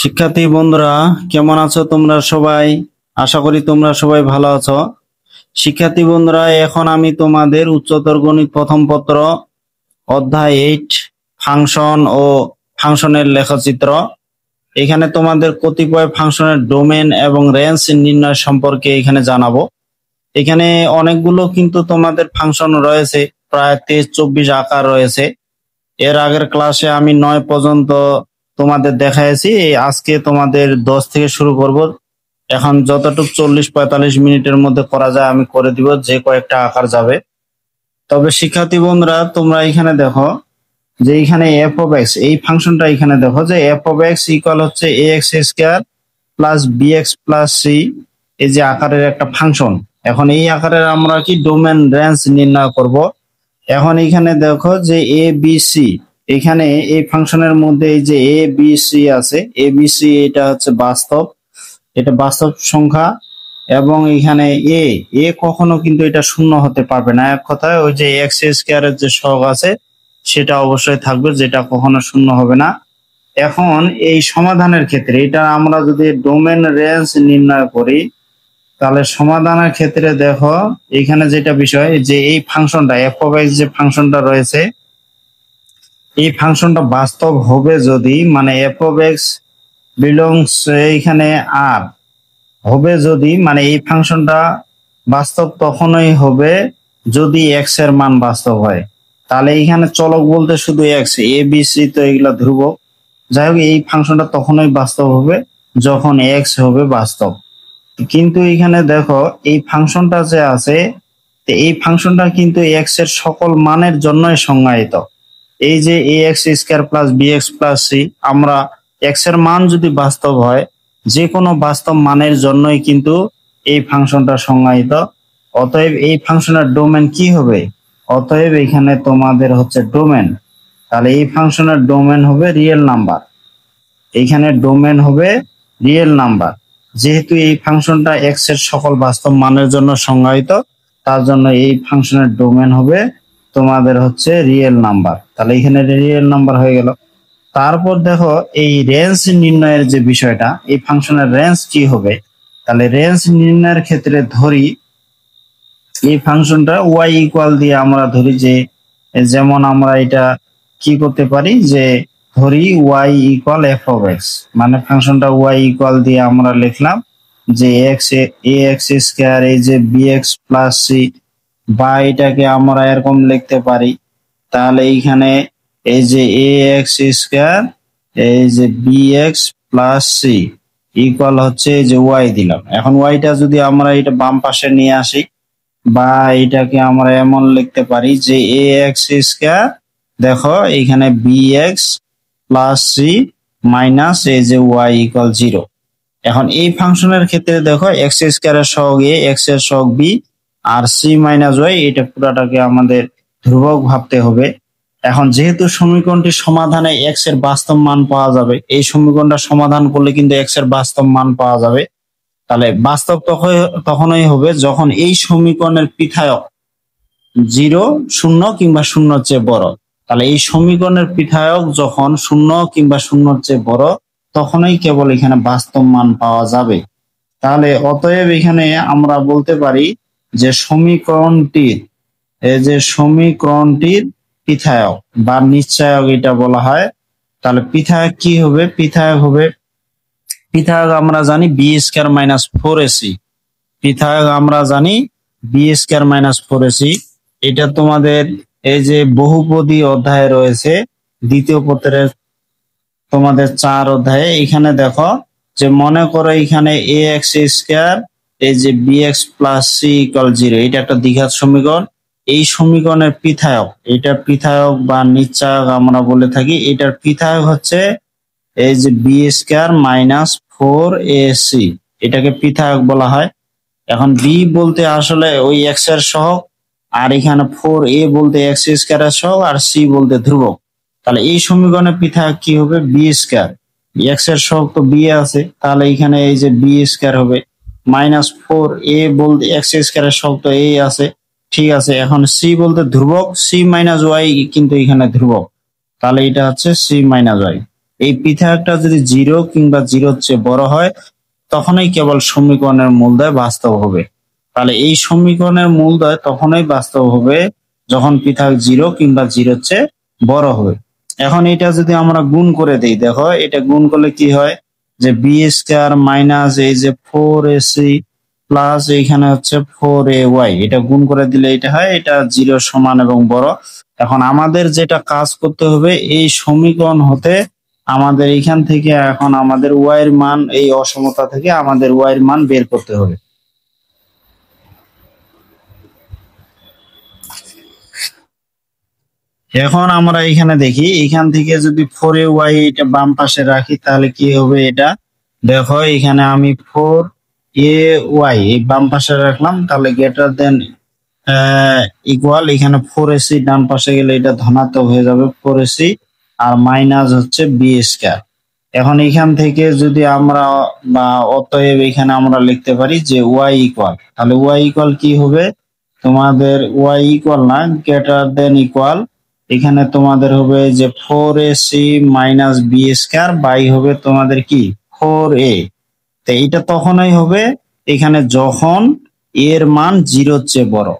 শিক্ষার্থী বন্ধুরা, কেমন আছো তোমরা সবাই? আশা করি তোমরা সবাই ভালো আছো। শিক্ষার্থী বন্ধুরা, এখন আমি তোমাদের উচ্চতর গণিত প্রথম পত্র অধ্যায় 8 ফাংশন ও ফাংশনের লেখচিত্র, এখানে তোমাদের কতিপয় ফাংশনের ডোমেন এবং রেঞ্জ নির্ণয় সম্পর্কে এখানে জানাবো। এখানে অনেকগুলো কিন্তু তোমাদের ফাংশন রয়েছে, প্রায় 23-24 আকার রয়েছে। এর আগের ক্লাসে আমি 9 পর্যন্ত তোমাদের দেখাইছি, আজকে তোমাদের 10 থেকে শুরু করব। এখন যতটুকু 40-45 মিনিটের মধ্যে করা যায় আমি করে দিব, যে কয়েকটা আকার যাবে। তবে শিক্ষার্থী বন্ধুরা, তোমরা এখানে দেখো যে এখানে এফ অফ এক্স, এই ফাংশনটা এখানে দেখো যে এফ অফ এক্স ইকুয়াল হচ্ছে a x square plus b x plus c, এই যে আকারের একটা ফাংশন। এখন এই আকারের আমরা কি ডোমেন রেঞ্জ নির্ণয় করব। এখন এখানে দেখো যে এ বি সি, এখানে এই ফাংশনের মধ্যে এই যে এ বি সি আছে, এ বি সি এটা হচ্ছে বাস্তব, এটা বাস্তব সংখ্যা। এবং এখানে এ এ কখনো কিন্তু এটা শূন্য হতে পারবে না। এক কথায় ওই যে এক্স স্কয়ারের যে সহগ আছে সেটা অবশ্যই থাকবে, যেটা কখনো শূন্য হবে না। এখন এই সমাধানের ক্ষেত্রে এটা আমরা যদি ডোমেন রেঞ্জ নির্ণয় করি, তাহলে সমাধানের ক্ষেত্রে দেখো এখানে যেটা বিষয় যে এই ফাংশনটা এফ অফ এক্স যে ফাংশনটা রয়েছে, এই ফাংশনটা বাস্তব হবে যদি, মানে এফ অফ এক্স বিলংস এইখানে আর হবে যদি, মানে এই ফাংশনটা বাস্তব তখনই হবে যদি এক্স এর মান বাস্তব হয়। তাহলে এইখানে চলক বলতে শুধু এক্স, এ বি সি তো এগুলা ধ্রুবক। যাই হোক, এই ফাংশনটা তখনই বাস্তব হবে যখন এক্স হবে বাস্তব। কিন্তু এখানে দেখো এই ফাংশনটা যে আছে, এই ফাংশনটা কিন্তু এক্স এর সকল মানের জন্যই সংজ্ঞায়িত। এই যে a x square plus b x plus c, আমরা এক্স এর মান যদি বাস্তব হয়, যে কোনো বাস্তব মানের জন্যই কিন্তু এই ফাংশনটা সংজ্ঞায়িত। অতএব এই ফাংশনের ডোমেন কি হবে? অতএব এখানে তোমাদের হচ্ছে ডোমেন, তাহলে এই ফাংশনের ডোমেন হবে রিয়েল নাম্বার। এইখানে ডোমেন হবে রিয়েল নাম্বার, যেহেতু এই ফাংশনটা এক্স এর সকল বাস্তব মানের জন্য সংজ্ঞায়িত, তার জন্য এই ফাংশনের ডোমেন হবে তোমাদের হচ্ছে রিয়েল নাম্বার। তাহলে এখানে রিয়েল নাম্বার হয়ে গেল। তারপর দেখো এই রেঞ্জ নির্ণয়ের যে বিষয়টা, এই ফাংশনের রেঞ্জ কি হবে। তাহলে রেঞ্জ নির্ণয়ের ক্ষেত্রে ধরি এই ফাংশনটা ওয়াই ইকুয়াল দিয়ে আমরা ধরি যে, যেমন আমরা এটা কি করতে পারি যে ধরি y equal f of x, মানে ফাংশনটা ওয়াই ইকুয়াল দিয়ে আমরা লিখলাম যে এক্স এ এক্স স্কয়ার এই যে বি এক্স প্লাস সি, বা এটাকে আমরা এরকম লিখতে পারি। তাহলে এইখানে এই যে এ এক্স স্কয়ার এই যে b x plus c equal হচ্ছে এই যে ওয়াই দিলাম। এখন ওয়াইটা যদি আমরা এটা বাম পাশে নিয়ে আসি, বা এটাকে আমরা এমন লিখতে পারি যে এ এক্স স্কয়ার, দেখো এখানে b x plus c minus এই যে ওয়াই ইকুয়াল 0। এখন এই ফাংশনের ক্ষেত্রে দেখো এক্স স্কয়ারের সহগ এ, এক্স এর সহগ বি, আর সি মাইনাস ওয়াই, এটা পুরাটাকে আমাদের ধ্রুবক ভাবতে হবে। এখন যেহেতু সমীকরণটির সমাধানে এক্স এর বাস্তব মান পাওয়া যাবে, এই সমীকরণটা সমাধান করলে কিন্তু এক্স এর বাস্তব মান পাওয়া যাবে। তাহলে বাস্তব তখনই হবে যখন এই সমীকরণের পিথায়ক 0, 0 কিংবা 0-র চেয়ে বড়। তাহলে এই সমীকরণের পিথায়ক যখন 0 কিংবা 0-র চেয়ে বড়, তখনই কেবল এখানে বাস্তব মান পাওয়া যাবে। তাহলে অতএব এখানে আমরা বলতে পারি যে সমীকরণটির পিথায়ক বা নিশ্চয়ক এটা বলা হয়। তাহলে পিথায়ক কি হবে? পিথায়ক আমরা জানি বি স্কয়ার মাইনাস 4ac, পিথায়ক আমরা জানি বি স্কয়ার মাইনাস 4ac। এটা তোমাদের এই যে বহুপদী অধ্যায়ে রয়েছে, দ্বিতীয় পত্রের তোমাদের 4 অধ্যায়ে। এখানে দেখো যে মনে করো এখানে এ এক্স স্কয়ার এই যে b x plus c equal 0, এটা একটা দ্বিঘাত সমীকরণ। এই সমীকরণের পিথায়ক, এটা পিথায়ক বা নিশ্চয়ক আমরা বলে থাকি। এটার পিথায়ক হচ্ছে এই যে বি স্কয়ার মাইনাস 4ac, এটাকে পিথায়ক বলা হয়। এখন বি বলতে আসলে ওই এক্স এর সহগ, আর এখানে 4a বলতে এক্স স্কয়ারের সহগ, আর সি বলতে ধ্রুবক। তাহলে এই সমীকরণের পিথায়ক কি হবে? বি স্কয়ার, এক্স এর সহগ তো বি আছে, তাহলে এখানে এই যে বি স্কয়ার হবে মাইনাস 4a বলতে এক্স স্কয়ারের সহগ তো a আছে, ঠিক আছে। এখন সি বলতে ধ্রুবক, সি মাইনাস ওয়াই কিন্তু এখানে ধ্রুবক, তাহলে এটা হচ্ছে সি মাইনাস ওয়াই। এই পৃথকটা যদি 0 কিংবা 0-র চেয়ে বড় হয় তখনই কেবল সমীকরণের মূলদ্বয় বাস্তব হবে। তাহলে এই সমীকরণের মূলদ্বয় তখনই বাস্তব হবে যখন পৃথক 0 কিংবা 0-র চেয়ে বড় হবে। এখন এটা যদি আমরা গুণ করে দেই, দেখো এটা গুণ করলে কি হয়, যে বি স্কয়ার মাইনাস এই যে 4ac প্লাস এইখানে হচ্ছে 4ay, এটা গুণ করে দিলে এটা হয়, এটা 0 সমান এবং বড়। এখন আমাদের যেটা কাজ করতে হবে, এই সমীকরণ হতে আমাদের এখান থেকে এখন আমাদের ওয়াই এর মান, এই অসমতা থেকে আমাদের ওয়াই এর মান বের করতে হবে। এখন আমরা এখানে দেখি, এখান থেকে যদি 4ay এটা বাম পাশে রাখি তাহলে কি হবে, এটা দেখো এখানে আমি 4ay এই বাম পাশে রাখলাম, তাহলে গ্রেটার দেন ইকুয়াল এখানে 4ac ডান পাশে গেলে এটা ধনাত্মক হয়ে যাবে 4ac, আর মাইনাস হচ্ছে বি স্কয়ার। এখন এখান থেকে যদি আমরা বা অতএব এখানে আমরা লিখতে পারি যে ওয়াই ইকুয়াল, তাহলে ওয়াই ইকুয়াল কি হবে, তোমাদের ওয়াই ইকুয়াল না গ্রেটার দেন ইকুয়াল, এখানে তোমাদের হবে যে 4ac minus b square by হবে তোমাদের কি 4a। তো এইটা তখনই হবে এখানে যখন এর মান 0-র চেয়ে বড়,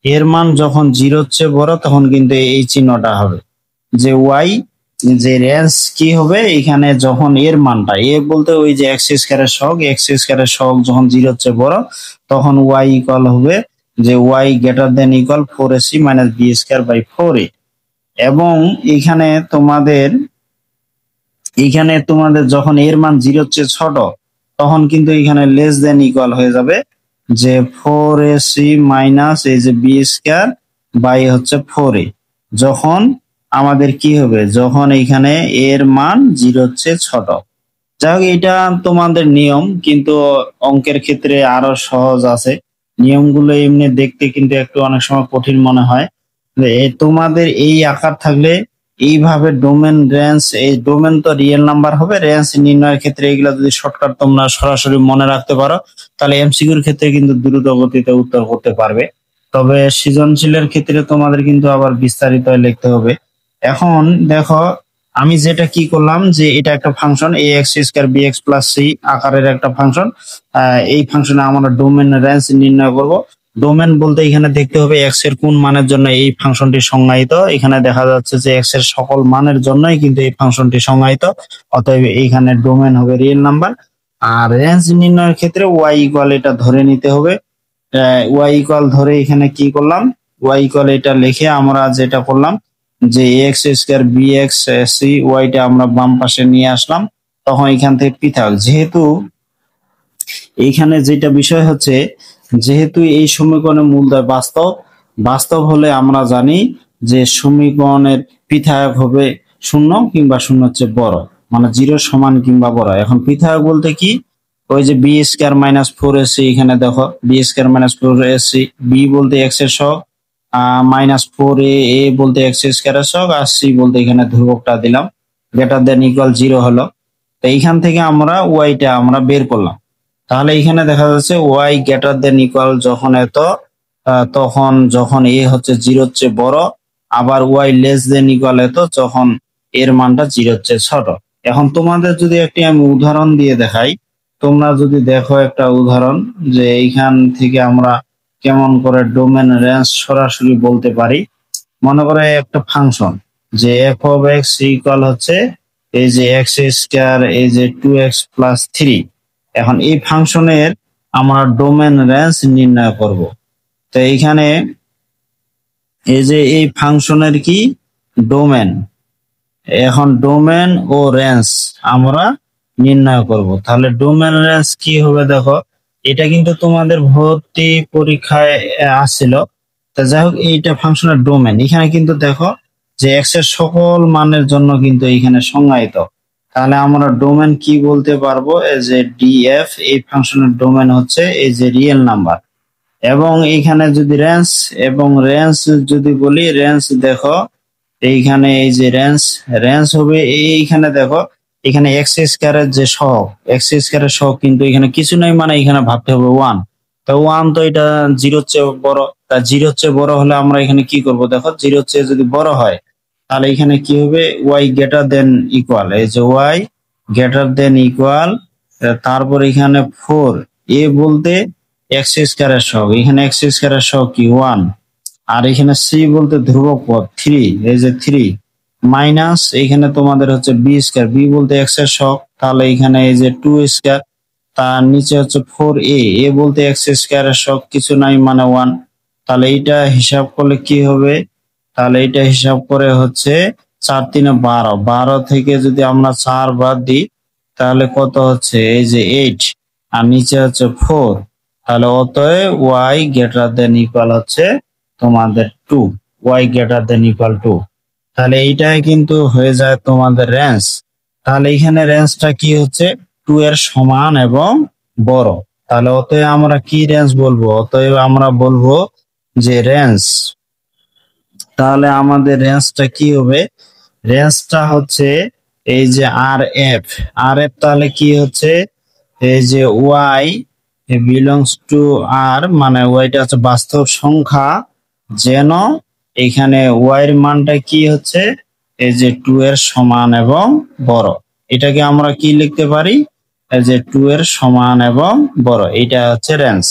এর মান যখন 0-র চেয়ে বড় তখন কিন্তু এই চিহ্নটা হবে যে ওয়াই, যে রেঞ্জ কি হবে এখানে যখন এর মানটা, এ বলতে ওই যে এক্স স্কয়ারের সহগ, এক্স স্কয়ারের সহগ যখন 0-র চেয়ে বড় তখন ওয়াই ইকুয়াল হবে যে y greater than equal 4ac minus b square by 4a। এবং এখানে তোমাদের যখন এর মান 0-র চেয়ে ছোট তখন কিন্তু এখানে লেস দেন ইকুয়াল হয়ে যাবে যে 4ac মাইনাস এই যে বি স্কয়ার বাই হচ্ছে 4a, যখন আমাদের কি হবে, যখন এখানে এর মান 0-র চেয়ে ছোট। যাই হোক এটা তোমাদের নিয়ম, কিন্তু অঙ্কের ক্ষেত্রে আরো সহজ আছে। নিয়মগুলো এমনি দেখতে কিন্তু একটু অনেক সময় কঠিন মনে হয়। তোমাদের এই আকার থাকলে এইভাবে ডোমেন রেঞ্জ, এই ডোমেন তো রিয়েল নাম্বার হবে, রেঞ্জ নির্ণয়ের ক্ষেত্রে এগুলা যদি শর্টকাট তোমরা সরাসরি মনে রাখতে পারো তাহলে এমসিকিউর ক্ষেত্রে কিন্তু দ্রুত গতিতে উত্তর করতে পারবে। তবে সৃজনশীলের ক্ষেত্রে তোমাদের কিন্তু আবার বিস্তারিত লিখতে হবে। এখন দেখো আমি যেটা কি করলাম, যে এটা একটা function a x square b x plus c আকারের একটা ফাংশন, এই ফাংশনে আমরা ডোমেন রেঞ্জ নির্ণয় করব। ডোমেন বলতে এখানে দেখতে হবে এক্স এর কোন মানের জন্য এই ফাংশনটি সংজ্ঞায়িত, এখানে দেখা যাচ্ছে যে এক্স এর সকল মানের জন্যই কিন্তু এই ফাংশনটি সংজ্ঞায়িত, অতএব এইখানে ডোমেন হবে রিয়েল নাম্বার। আর রেঞ্জ নির্ণয়ের ক্ষেত্রে ওয়াই ইকুয়াল এটা ধরে নিতে হবে, ওয়াই ইকুয়াল ধরে এখানে কি করলাম, ওয়াই ইকুয়াল এটা লিখে আমরা যেটা করলাম যে x square b x c ওয়াইটা আমরা বাম পাশে নিয়ে আসলাম, তখন এখান থেকে পৃথক, যেহেতু এইখানে যেটা বিষয় হচ্ছে, যেহেতু এই সমীকরণের মূলদ্বয় বাস্তব, বাস্তব হলে আমরা জানি যে সমীকরণের পৃথক হবে 0 কিংবা 0-র চেয়ে বড়, মানে 0 সমান কিংবা বড়। এখন পৃথক বলতে কি, ওই যে বি স্কয়ার মাইনাস 4ac, এখানে দেখো b square minus 4ac, b বলতে এক্স এর সহগ, মাইনাস 4a বলতে এক্স স্কয়ারের সহগ, আর সি বলতে এখানে ধ্রুবকটা দিলাম, গ্রেটার দেন ইকুয়াল 0 হলো। তো এইখান থেকে আমরা ওয়াইটা আমরা বের করলাম, তাহলে এখানে দেখা যাচ্ছে ওয়াই গ্রেটার দেন ইকুয়াল যখন এত, তখন যখন এ হচ্ছে 0-র চেয়ে বড়, আবার ওয়াই লেস দেন ইকুয়াল এত যখন এর মানটা 0-র চেয়ে ছোট। এখন তোমাদের যদি একটি আমি উদাহরণ দিয়ে দেখাই, তোমরা যদি দেখো একটা উদাহরণ, যে এইখান থেকে আমরা কেমন করে ডোমেন রেঞ্জ সরাসরি বলতে পারি। মনে করে একটা ফাংশন যে এফ অফ এক্স ইকুয়াল হচ্ছে এই যে এক্স স্কয়ার এই যে 2x প্লাস 3। এখন এই ফাংশনের আমরা ডোমেন রেঞ্জ নির্ণয় করব। তো এইখানে এই যে এই ফাংশনের কি ডোমেন, এখন ডোমেন ও রেঞ্জ আমরা নির্ণয় করব। তাহলে ডোমেন রেঞ্জ কি হবে, দেখো এটা কিন্তু তোমাদের ভর্তি পরীক্ষায় আসছিল। তা যাই হোক এইটা ফাংশনের ডোমেন, এখানে কিন্তু দেখো যে এক্স এর সকল মানের জন্য কিন্তু এখানে সংজ্ঞায়িত। তাহলে আমরা ডোমেন কি বলতে পারবো, এই যে ডিএফ, এই ফাংশনের ডোমেন হচ্ছে এই যে রিয়েল নাম্বার। এবং এইখানে যদি রেঞ্জ, এবং রেঞ্জ যদি বলি, রেঞ্জ দেখো এইখানে এই যে রেঞ্জ, রেঞ্জ হবে এইখানে দেখো এখানে এক্স স্কয়ারের যে সহগ, এক্স স্কয়ারের সহগ কিন্তু এখানে কিছু নাই, মানে এখানে ভাবতে হবে 1। তো 1 তো এটা 0-র চেয়ে বড়, তা 0-র চেয়ে বড় হলে আমরা এখানে কি করব, দেখো 0-র চেয়ে যদি বড় হয় তাহলে এখানে কি হবে, ওয়াই গ্রেটার দেন ইকুয়াল, এই যে ওয়াই গ্রেটার দেন ইকুয়াল, তারপর এখানে 4 এ বলতে এক্স স্কয়ারের সহগ, এখানে এক্স স্কয়ারের সহগ কি 1, আর এখানে সি বলতে ধ্রুবক পদ 3, এই যে 3 মাইনাস এখানে তোমাদের হচ্ছে বি স্কয়ার, বি বলতে এক্স এর সহগ, তাহলে এখানে এই যে 2 স্কয়ার, তার নিচে হচ্ছে 4 এ বলতে এক্স স্কয়ারের সহগ কিছু নাই মানে 1, তাহলে এইটা হিসাব করলে কি হবে, তাহলে এটা হিসাব করে হচ্ছে 4 3 12, 12 থেকে যদি আমরা 4 বাদ দিই তাহলে কত হচ্ছে, এই যে 8, আর নিচে হচ্ছে 4, তাহলে অতএব ওয়াই গ্রেটার দেন ইকুয়াল হচ্ছে তোমাদের 2, ওয়াই গ্রেটার দেন ইকুয়াল 2। তাহলে এইটাই কিন্তু হয়ে যায় তোমাদের রেঞ্জ। তাহলে এখানে রেঞ্জটা কি হচ্ছে 2 এর সমান এবং বড়। তাহলে অতএব আমরা কি রেঞ্জ বলবো, অতএব আমরা বলবো যে রেঞ্জ, তাহলে আমাদের রেঞ্জটা কি হবে, রেঞ্জটা হচ্ছে এই যে আর এফ, আর এফ তাহলে কি হচ্ছে, এই যে ওয়াই বিলংস টু আর, মানে ওয়াইটা হচ্ছে বাস্তব সংখ্যা, যেন এখানে ওয়াই এর মানটা কি হচ্ছে এই যে 2 এর সমান এবং বড়। এটাকে আমরা কি লিখতে পারি, এই যে 2 এর সমান এবং বড়, এটা হচ্ছে রেঞ্জ।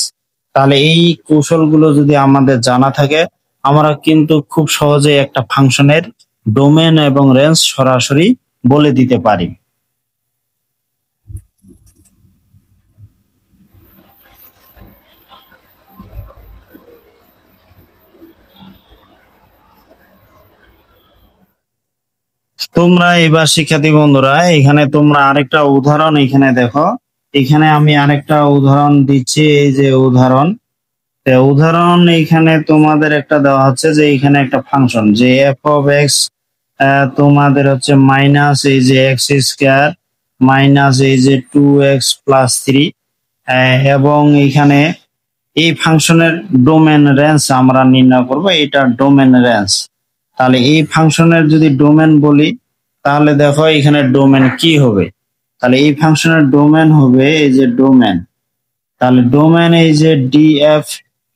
তাহলে এই কৌশলগুলো যদি আমাদের জানা থাকে, আমরা কিন্তু খুব সহজে একটা ফাংশনের ডোমেন এবং রেঞ্জ সরাসরি বলে দিতে পারি। তোমরা এবার শিক্ষার্থী বন্ধুরা এখানে তোমরা আরেকটা উদাহরণ এখানে দেখো, এখানে আমি আরেকটা উদাহরণ দিচ্ছি, এই যে উদাহরণ, উদাহরণ এখানে তোমাদের একটা দেওয়া হচ্ছে যে এখানে একটা ফাংশন যে এফ অফ এক্স তোমাদের হচ্ছে মাইনাস এই যে এক্স স্কয়ার মাইনাস এই যে 2x প্লাস 3, এবং এখানে এই ফাংশনের ডোমেন রেঞ্জ আমরা নির্ণয় করব, এটা ডোমেন রেঞ্জ। তাহলে এই ফাংশনের যদি ডোমেন বলি তাহলে দেখো এখানে ডোমেন কি হবে, তাহলে এই ফাংশনের ডোমেন হবে এই যে ডোমেন, তাহলে ডোমেন এই যে ডিএফ,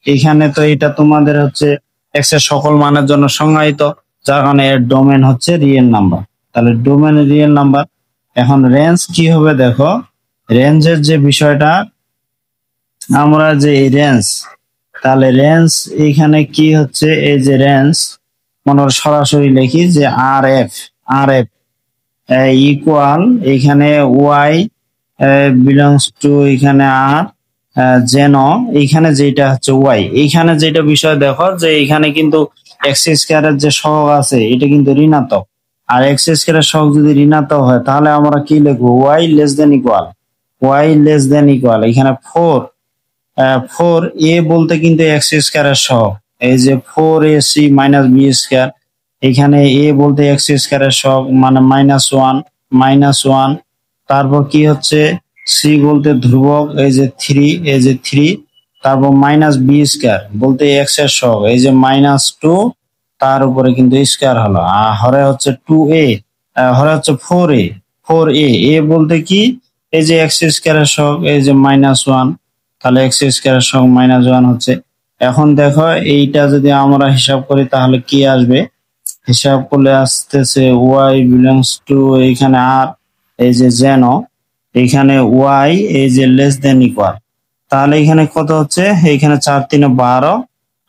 এখানে তো এটা তোমাদের হচ্ছে এক্স এর সকল মানের জন্য সংজ্ঞায়িত, যার কারণে এর ডোমেন হচ্ছে রিয়েল নাম্বার, তাহলে ডোমেন রিয়েল নাম্বার। এখন রেঞ্জ কি হবে দেখো, রেঞ্জের যে বিষয়টা, আমরা যে এই রেঞ্জ, তাহলে রেঞ্জ এখানে কি হচ্ছে, এই যে রেঞ্জ মনে সরাসরি লিখি যে আর এফ, আর এফ ইকুয়াল এখানে ওয়াই বিলংস টু এখানে আর, যেন এইখানে যেটা হচ্ছে ওয়াই, এইখানে যেটা বিষয় দেখো যে এখানে কিন্তু এক্স স্কয়ারের যে সহগ আছে এটা কিন্তু ঋণাত্মক, আর এক্স স্কয়ারের সহগ যদি ঋণাত্মক হয় তাহলে আমরা কি লিখবো, y less than equal, y less than equal এখানে 4, 4 এ বলতে কিন্তু এক্স স্কয়ারের সহগ, এই যে 4 a c minus b square, এখানে এ বলতে এক্স স্কয়ারের সহগ মানে -1, -1, তারপর কি হচ্ছে সি বলতে ধ্রুবক এই যে 3, এই যে 3, তারপর মাইনাস বি স্কয়ার বলতে এক্স এর সহগ এই যে -2, তার উপরে কিন্তু স্কয়ার হলো, আর হরে হচ্ছে 2a, হরে হচ্ছে 4a, 4a, এ বলতে কি এই যে এক্স স্কয়ারের সহগ এই যে -1, তাহলে এক্স স্কয়ারের সহগ -1 হচ্ছে। এখন দেখো এইটা যদি আমরা হিসাব করি তাহলে কি আসবে, হিসাব করলে আসতেছে ওয়াই বিলংস টু এইখানে আর এই যে যেন এইখানে ওয়াই এই যে লেস দেন ইকুয়াল, তাহলে এখানে কত হচ্ছে, এইখানে 4 3 12,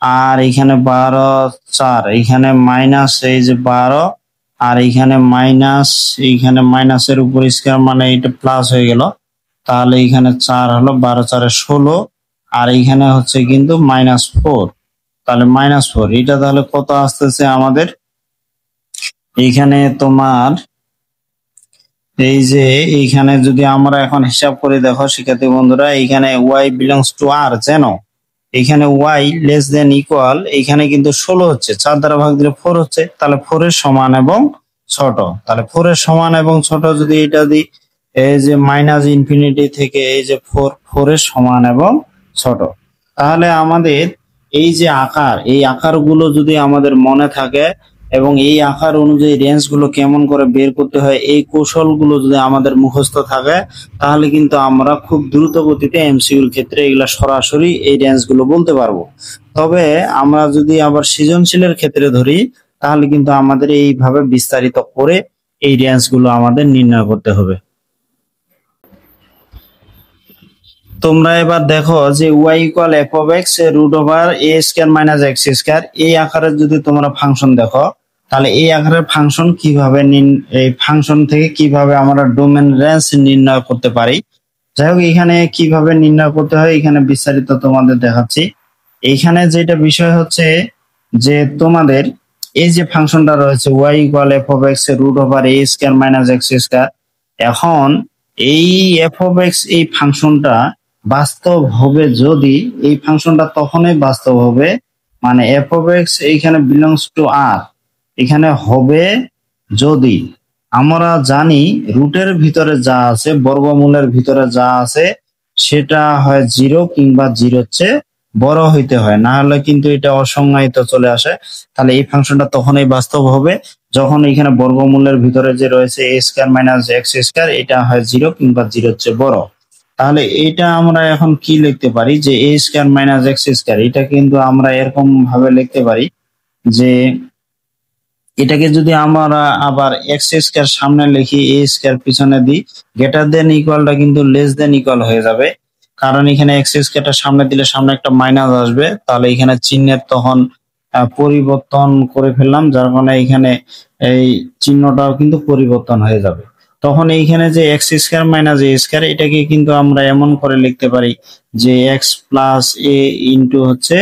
আর এখানে 12 4, এখানে মাইনাস এই যে 12, আর এইখানে মাইনাস, এইখানে মাইনাসের উপর স্কয়ার মানে এটা প্লাস হয়ে গেল, তাহলে এখানে 4 হলো 12 4 16, আর এইখানে হচ্ছে কিন্তু -4, তাহলে -4, এটা তাহলে কত আসতেছে আমাদের, এইখানে তোমার এই যে এইখানে যদি আমরা এখন হিসাব করে দেখো শিক্ষার্থী বন্ধুরা, এইখানে ওয়াই বিলংস টু আর, যেন এখানে ওয়াই লেস দেন ইকুয়াল, এখানে কিন্তু 16 হচ্ছে, 4 দ্বারা ভাগ দিলে 4 হচ্ছে, তাহলে 4 এর সমান এবং ছোট, তাহলে 4 এর সমান এবং ছোট যদি এটা দিই এই যে মাইনাস ইনফিনিটি থেকে এই যে 4 এর সমান এবং ছোট, তাহলে আমাদের এই যে আকার, এই আকারগুলো যদি আমাদের মনে থাকে এবং এই আকার অনুযায়ী রেঞ্জ গুলো কেমন করে বের করতে হয় এই কৌশলগুলো যদি আমাদের মুখস্থ থাকে তাহলে কিন্তু আমরা খুব দ্রুত গতিতে এমসিকিউর ক্ষেত্রে এগুলা সরাসরি এই রেঞ্জ গুলো বলতে পারবো। তবে আমরা যদি আবার সৃজনশীলের ক্ষেত্রে ধরি তাহলে কিন্তু আমাদের এইভাবে বিস্তারিত করে এই রেঞ্জ গুলো আমাদের নির্ণয় করতে হবে। তোমরা এবার দেখো যে y equal f of x root over a square minus x square এই আকারের যদি তোমরা ফাংশন দেখো, তাহলে এই আকারের ফাংশন কিভাবে এই ফাংশন থেকে কিভাবে আমরা ডোমেন রেঞ্জ নির্ণয় করতে পারি। যাই হোক, এখানে কিভাবে নির্ণয় করতে হয় এখানে বিস্তারিত তোমাদের দেখাচ্ছি। এইখানে যেটা বিষয় হচ্ছে যে তোমাদের এই যে ফাংশনটা রয়েছে y equal f of x root over a square minus x square, এখন এই এফ অফ এক্স এই ফাংশনটা বাস্তব হবে যদি, এই ফাংশনটা তখনই বাস্তব হবে মানে এফ অফ এক্স এইখানে বিলংস টু আর, এখানে হবে যদি আমরা জানি রুটের ভিতরে যা আছে, বর্গমূলের ভিতরে যা আছে সেটা হয় 0 কিংবা 0 চেয়ে বড় হইতে হয়, না হলে কিন্তু এটা অসংজ্ঞায়িত চলে আসে। তাহলে এই ফাংশনটা তখনই বাস্তব হবে যখন এখানে বর্গমূলের ভিতরে যে রয়েছে এ স্কয়ার মাইনাস এক্স স্কয়ার এটা হয় 0 কিংবা 0 চেয়ে বড়। তাহলে এটা আমরা এখন কি লিখতে পারি যে এ স্কয়ার মাইনাস এক্স স্কয়ার, এটা কিন্তু আমরা এরকম ভাবে লিখতে পারি যে এটাকে যদি আমরা আবার এক্স স্কয়ার সামনে লিখি, এ স্কয়ার পিছনে দিই, গ্রেটার দেন ইকুয়ালটা কিন্তু লেস দেন ইকুয়াল হয়ে যাবে, কারণ এখানে এক্স স্কয়ারটা সামনে দিলে সামনে একটা মাইনাস আসবে, তাহলে এখানে চিহ্নের তখন পরিবর্তন করে ফেললাম, যার কারণে এখানে এই চিহ্নটাও কিন্তু পরিবর্তন হয়ে যাবে। তখন এইখানে যে x square minus a square এটাকে কিন্তু আমরা এমন করে লিখতে পারি যে এক্স প্লাস এ ইন্টু হচ্ছে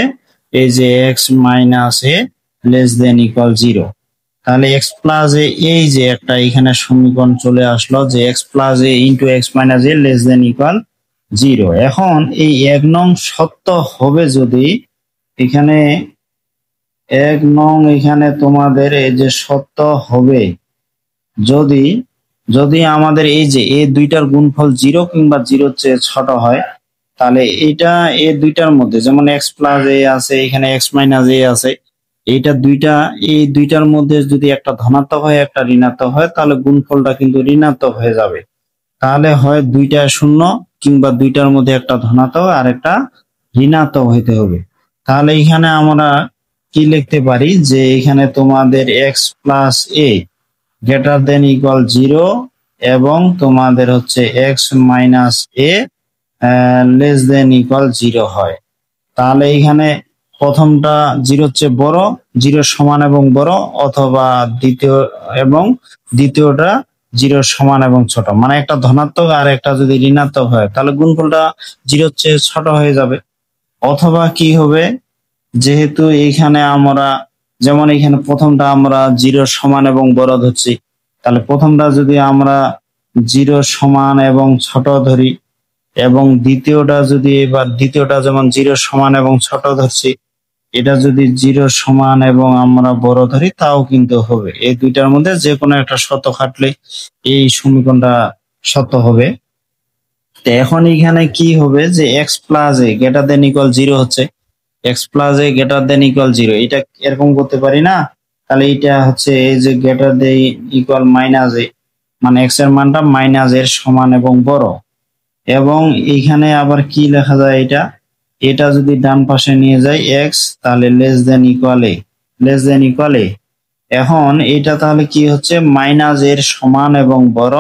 এই যে এক্স মাইনাস এ লেস দেন ইকুয়াল 0। তাহলে এক্স প্লাস এ এই যে একটা এখানে সমীকরণ চলে আসলো যে এক্স প্লাস এ ইন্টু এক্স মাইনাস এ লেস দেন ইকুয়াল 0। এখন এই 1 নং সত্য হবে যদি এখানে 1 নং এখানে তোমাদের এই যে সত্য হবে যদি যদি আমাদের এই যে এই দুইটার গুণফল 0 কিংবা 0 চেয়ে ছোট হয়, তাহলে এটা এই দুইটার মধ্যে যেমন এক্স প্লাস এ আছে এখানে এক্স মাইনাস এ আছে, এইটা দুইটা এই দুইটার মধ্যে যদি একটা ধনাত্মক হয় একটা ঋণাত্মক হয় তাহলে গুণফলটা কিন্তু ঋণাত্মক হয়ে যাবে। তাহলে হয় দুইটা শূন্য কিংবা দুইটার মধ্যে একটা ধনাত্মক আর একটা ঋণাত্মক হইতে হবে। তাহলে এখানে আমরা কি লিখতে পারি যে এখানে তোমাদের এক্স প্লাস এ গ্রেটার দেন ইকুয়াল 0 এবং তোমাদের হচ্ছে এক্স মাইনাস এ লেস দেন ইকুয়াল 0 হয়। তাহলে এখানে প্রথমটা 0 চেয়ে বড়, 0 সমান এবং বড়, অথবা দ্বিতীয়টা 0 সমান এবং ছোট, মানে একটা ধনাত্মক আর একটা যদি ঋণাত্মক হয় তাহলে গুণফলটা 0 চেয়ে ছোট হয়ে যাবে। অথবা কি হবে, যেহেতু এইখানে আমরা যেমন এখানে প্রথমটা আমরা 0 সমান এবং বড় ধরছি, তাহলে প্রথমটা যদি আমরা 0 সমান এবং ছোট ধরি এবং দ্বিতীয়টা যেমন 0 সমান এবং ছোট ধরছি, এটা যদি 0 সমান এবং আমরা বড় ধরি তাও কিন্তু হবে। এই দুইটার মধ্যে যে কোনো একটা শর্ত খাটলে এই সমীকরণটা সত্য হবে। তো এখন এখানে কি হবে যে এক্স প্লাস এ গ্রেটার দেন ইকুয়াল 0 হচ্ছে, এক্স প্লাস এ গ্রেটার দেন ইকুয়াল 0 এটা এরকম করতে পারি না। তাহলে এটা হচ্ছে এই যে গ্রেটার দেন ইকুয়াল মাইনাস এ, মানে এক্স এর মানটা মাইনাস এর সমান এবং বড়। এবং এইখানে আবার কি লেখা যায়, এটা যদি ডান পাশে নিয়ে যাই এক্স, তাহলে লেস দেন ইকুয়াল এ, লেস দেন ইকুয়াল এ। এখন এটা তাহলে কি হচ্ছে মাইনাস এর সমান এবং বড়,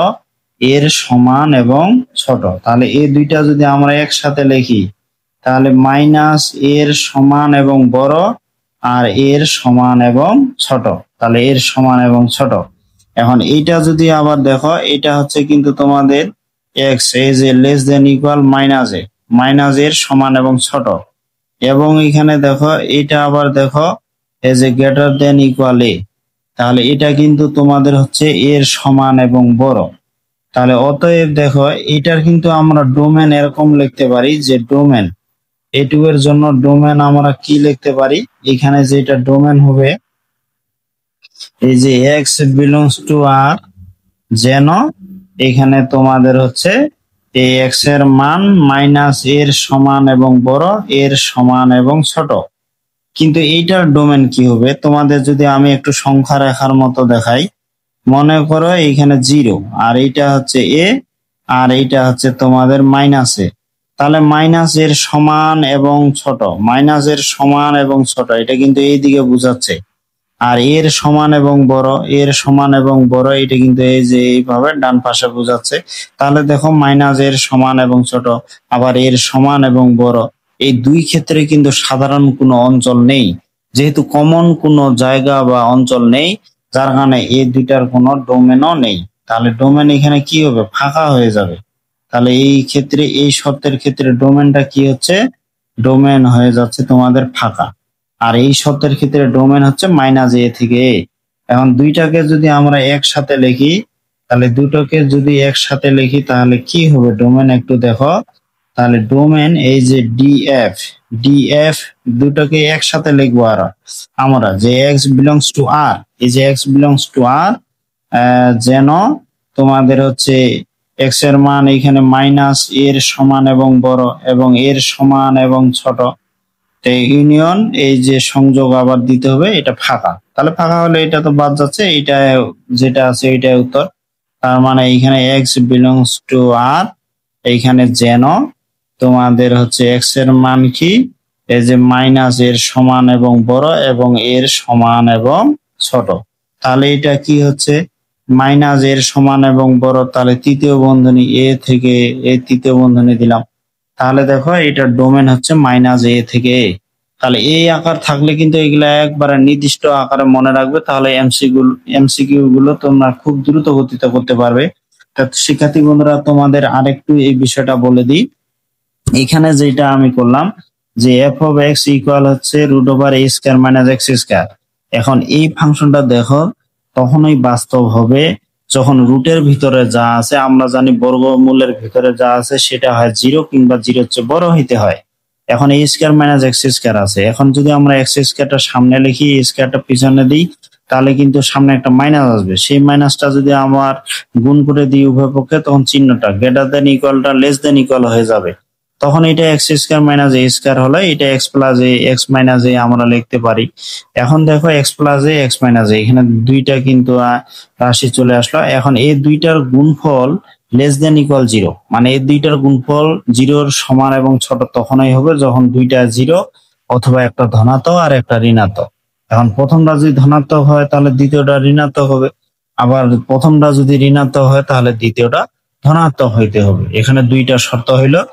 এর সমান এবং ছোট। তাহলে এই দুইটা যদি আমরা একসাথে লিখি তাহলে মাইনাস এর সমান এবং বড় আর এর সমান এবং ছোট, তাহলে এর সমান এবং ছোট। এখন এইটা যদি আবার দেখো এটা হচ্ছে কিন্তু তোমাদের এক্স এই যে লেস দেন ইকুয়াল মাইনাস এর সমান এবং ছোট, এবং এখানে দেখো এটা আবার দেখো এই যে গ্রেটার দেন ইকুয়াল এ, তাহলে এটা কিন্তু তোমাদের হচ্ছে এর সমান এবং বড়। তাহলে অতএব দেখো এটার কিন্তু আমরা ডোমেন এরকম লিখতে পারি যে ডোমেন এটু এর জন্য ডোমেন আমরা কি লিখতে পারি, এখানে যেটা ডোমেন হবে এই যে এক্স বিলংস টু আর, যেন এখানে তোমাদের হচ্ছে এই এক্স এর মান মাইনাস এর সমান এবং বড়, এর সমান এবং ছোট। কিন্তু এইটার ডোমেন কি হবে তোমাদের যদি আমি একটু সংখ্যা রেখার মতো দেখাই, মনে করো এইখানে 0 আর এইটা হচ্ছে এ আর এইটা হচ্ছে তোমাদের মাইনাস এ, তাহলে মাইনাস এর সমান এবং ছোট, মাইনাস এর সমান এবং ছোট এটা কিন্তু এইদিকে বোঝাচ্ছে। আর এর সমান এবং বড়, এর সমান এবং বড়, এটা কিন্তু এই যে এইভাবে ডান পাশে বোঝাচ্ছে। তাহলে দেখো মাইনাস এর সমান এবং ছোট, আবার এর সমান এবং বড়, এই দুই ক্ষেত্রে কিন্তু সাধারণ কোনো অঞ্চল নেই, যেহেতু কমন কোনো জায়গা বা অঞ্চল নেই, যার কারণে এই দুইটার কোনো ডোমেনও নেই। তাহলে ডোমেন এখানে কি হবে, ফাঁকা হয়ে যাবে। তাহলে এই ক্ষেত্রে, এই শর্তের ক্ষেত্রে ডোমেনটা কি হচ্ছে, ডোমেন হয়ে যাচ্ছে তোমাদের ফাঁকা। আর এই শর্তের ক্ষেত্রে ডোমেন হচ্ছে মাইনাস এ থেকে এ। এখন দুইটাকে যদি আমরা একসাথে লিখি, তাহলে দুটোকে যদি একসাথে লিখি তাহলে কি হবে ডোমেন, একটু দেখো। তাহলে ডোমেন এই যে ডিএফ, ডিএফ দুটোকে একসাথে লিখবো আর আমরা, যে এক্স বিলংস টু আর, এই যে এক্স বিলংস টু আর, যেন তোমাদের হচ্ছে এক্স এর মান এখানে মাইনাস এর সমান এবং বড় এবং এর সমান এবং ছোট, ইউনিয়ন এই যে সংযোগ আবার দিতে হবে, এটা ফাঁকা। তাহলে ফাঁকা হলে এটা তো বাদ যাচ্ছে, এটা যেটা আছে এটাই উত্তর। তার মানে এইখানে এক্স বিলংস টু আর, এইখানে যেন তোমাদের হচ্ছে এক্স এর মান কি, এই যে মাইনাস এর সমান এবং বড় এবং এর সমান এবং ছোট। তাহলে এটা কি হচ্ছে, মাইনাস এর সমান এবং বড়, তাহলে তৃতীয় বন্ধনী এ থেকে এ, তৃতীয় বন্ধনী দিলাম। তাহলে দেখো এটার ডোমেন হচ্ছে মাইনাস এ থেকে এ। তাহলে এই আকার থাকলে কিন্তু এগুলা একবারে নির্দিষ্ট আকারে মনে রাখবে, তাহলে এমসিকিউ গুলো তোমরা খুব দ্রুত গতিতে করতে পারবে। তা শিক্ষার্থী বন্ধুরা, তোমাদের আরেকটু এই বিষয়টা বলে দিই। এখানে যেটা আমি করলাম যে এফ অফ এক্স ইকুয়াল হচ্ছে root over a square minus x square. এখন এই ফাংশনটা দেখো তখনই বাস্তব হবে যখন রুটের ভিতরে যা আছে, আমরা জানি বর্গমূলের ভিতরে যা আছে সেটা হয় জিরো কিংবা জিরোর চেয়ে বড় হইতে হয়। এখন এ স্কয়ার মাইনাস এক্স স্কয়ার আছে, এখন যদি আমরা এক্স স্কয়ারটা সামনে লিখি, এ স্কয়ারটা পিছনে দিই, তাহলে কিন্তু সামনে একটা মাইনাস আসবে। সেই মাইনাসটা যদি আমার গুণ করে দিই উভয় পক্ষে, তখন চিহ্নটা গ্রেটার দেন ইকুয়ালটা লেস দেন ইকুয়াল হয়ে যাবে। তখন এটা x square minus a square হলে এটা x plus a, x minus a আমরা লিখতে পারি। এখন দেখো x plus a, x minus a, এখানে দুইটা কিন্তু রাশি চলে আসলো। এখন এই দুইটার গুণফল লেস দেন ইকুয়াল জিরো, মানে এই দুইটার গুণফল জিরোর সমান এবং ছোট তখনই হবে যখন দুইটা জিরো অথবা একটা ধনাত্মক আর একটা ঋণাত্মক। এখন প্রথমটা যদি ধনাত্মক হয় তাহলে দ্বিতীয়টা ঋণাত্মক হবে, আবার প্রথমটা যদি ঋণাত্মক হয় তাহলে দ্বিতীয়টা ধনাত্মক হইতে হবে। এখানে দুইটা শর্ত হইলো।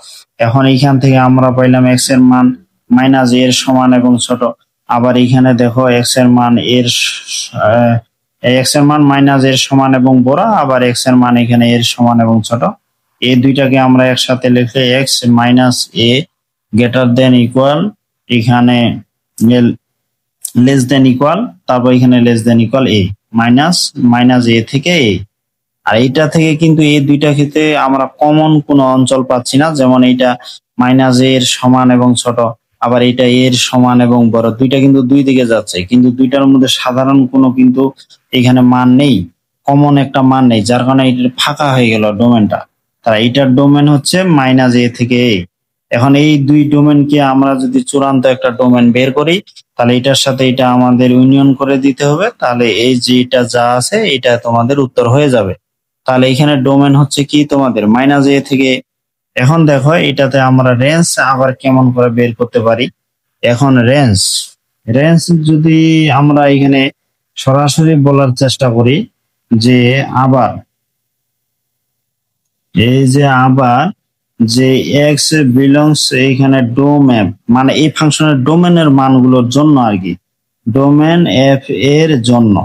এখন এইখান থেকে আমরা পাইলাম এক্স এর মান মাইনাস এর সমান এবং ছোট, আবার এইখানে দেখো এক্স এর মান এর এক্স এর মান মাইনাস এর সমান এবং বড়, আবার এক্স এর মান এখানে এর সমান এবং ছোট। এই দুইটাকে আমরা একসাথে লিখলে এক্স মাইনাস এ গ্রেটার দেন ইকুয়াল, এখানে লেস দেন ইকুয়াল, তারপর এখানে লেস দেন ইকুয়াল এ, মাইনাস মাইনাস এ থেকে এ। আর এইটা থেকে কিন্তু এই দুইটা ক্ষেত্রে আমরা কমন কোনো অঞ্চল পাচ্ছি না, যেমন এইটা মাইনাস এর সমান এবং ছোট, আবার এটা এর সমান এবং বড়, দুইটা কিন্তু দুই দিকে যাচ্ছে, কিন্তু দুইটার মধ্যে সাধারণ কোনো কিন্তু এখানে মান নেই, কমন একটা মান নেই, যার কারণে এটা ফাঁকা হয়ে গেল ডোমেনটা। তাই এটার ডোমেন হচ্ছে মাইনাস এ থেকে এ। এখন এই দুই ডোমেনকে আমরা যদি চূড়ান্ত একটা ডোমেন বের করি, তাহলে এটার সাথে এটা আমাদের ইউনিয়ন করে দিতে হবে, তাহলে এই যে এটা যা আছে এটা তোমাদের উত্তর হয়ে যাবে। তাহলে এখানে ডোমেন হচ্ছে কি তোমাদের মাইনাস এ থেকে। এখন দেখো এটাতে আমরা রেঞ্জ আবার কেমন করে বের করতে পারি। এখন রেঞ্জ, রেঞ্জ যদি আমরা এখানে সরাসরি বলার চেষ্টা করি যে আবার, এই যে আবার যে এক্স বিলংস এইখানে ডোমেন, মানে এই ফাংশনের ডোমেনের মানগুলোর জন্য আর কি, ডোমেন এফ এর জন্য।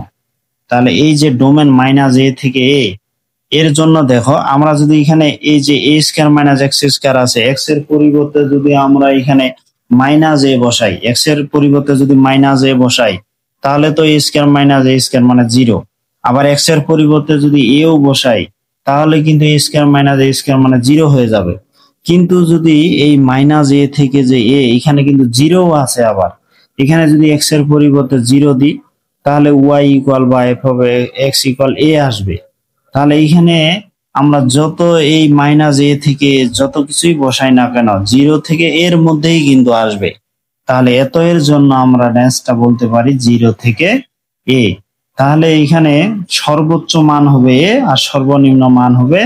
তাহলে এই যে ডোমেন মাইনাস এ থেকে এ, এর জন্য দেখো আমরা যদি এখানে এই যে এ স্কয়ার মাইনাস এক্স স্কয়ার আছে, এক্স এর পরিবর্তে যদি আমরা এখানে মাইনাস এ বসাই, এক্স এর পরিবর্তে যদি মাইনাস এ বসাই, তাহলে তো এ স্কয়ার মাইনাস এ স্কয়ার মানে জিরো। আবার এক্স এর পরিবর্তে যদি এও বসাই, তাহলে কিন্তু এ স্কয়ার মাইনাস এ স্কয়ার মানে জিরো হয়ে যাবে। কিন্তু যদি এই মাইনাস এ থেকে যে এ, এখানে কিন্তু জিরো আছে, আবার এখানে যদি এক্স এর পরিবর্তে জিরো দিই, তাহলে ওয়াই ইকুয়াল বা এফ হবে এক্স ইকুয়াল এ আসবে। তাহলে এইখানে আমরা যত এই মাইনাস এ থেকে যত কিছুই বসাই না কেন, জিরো থেকে এর মধ্যেই কিন্তু আসবে। তাহলে এত এর জন্য আমরা রেঞ্জটা বলতে পারি জিরো থেকে এ। তাহলে এখানে সর্বোচ্চ মান হবে এ আর সর্বনিম্ন মান হবে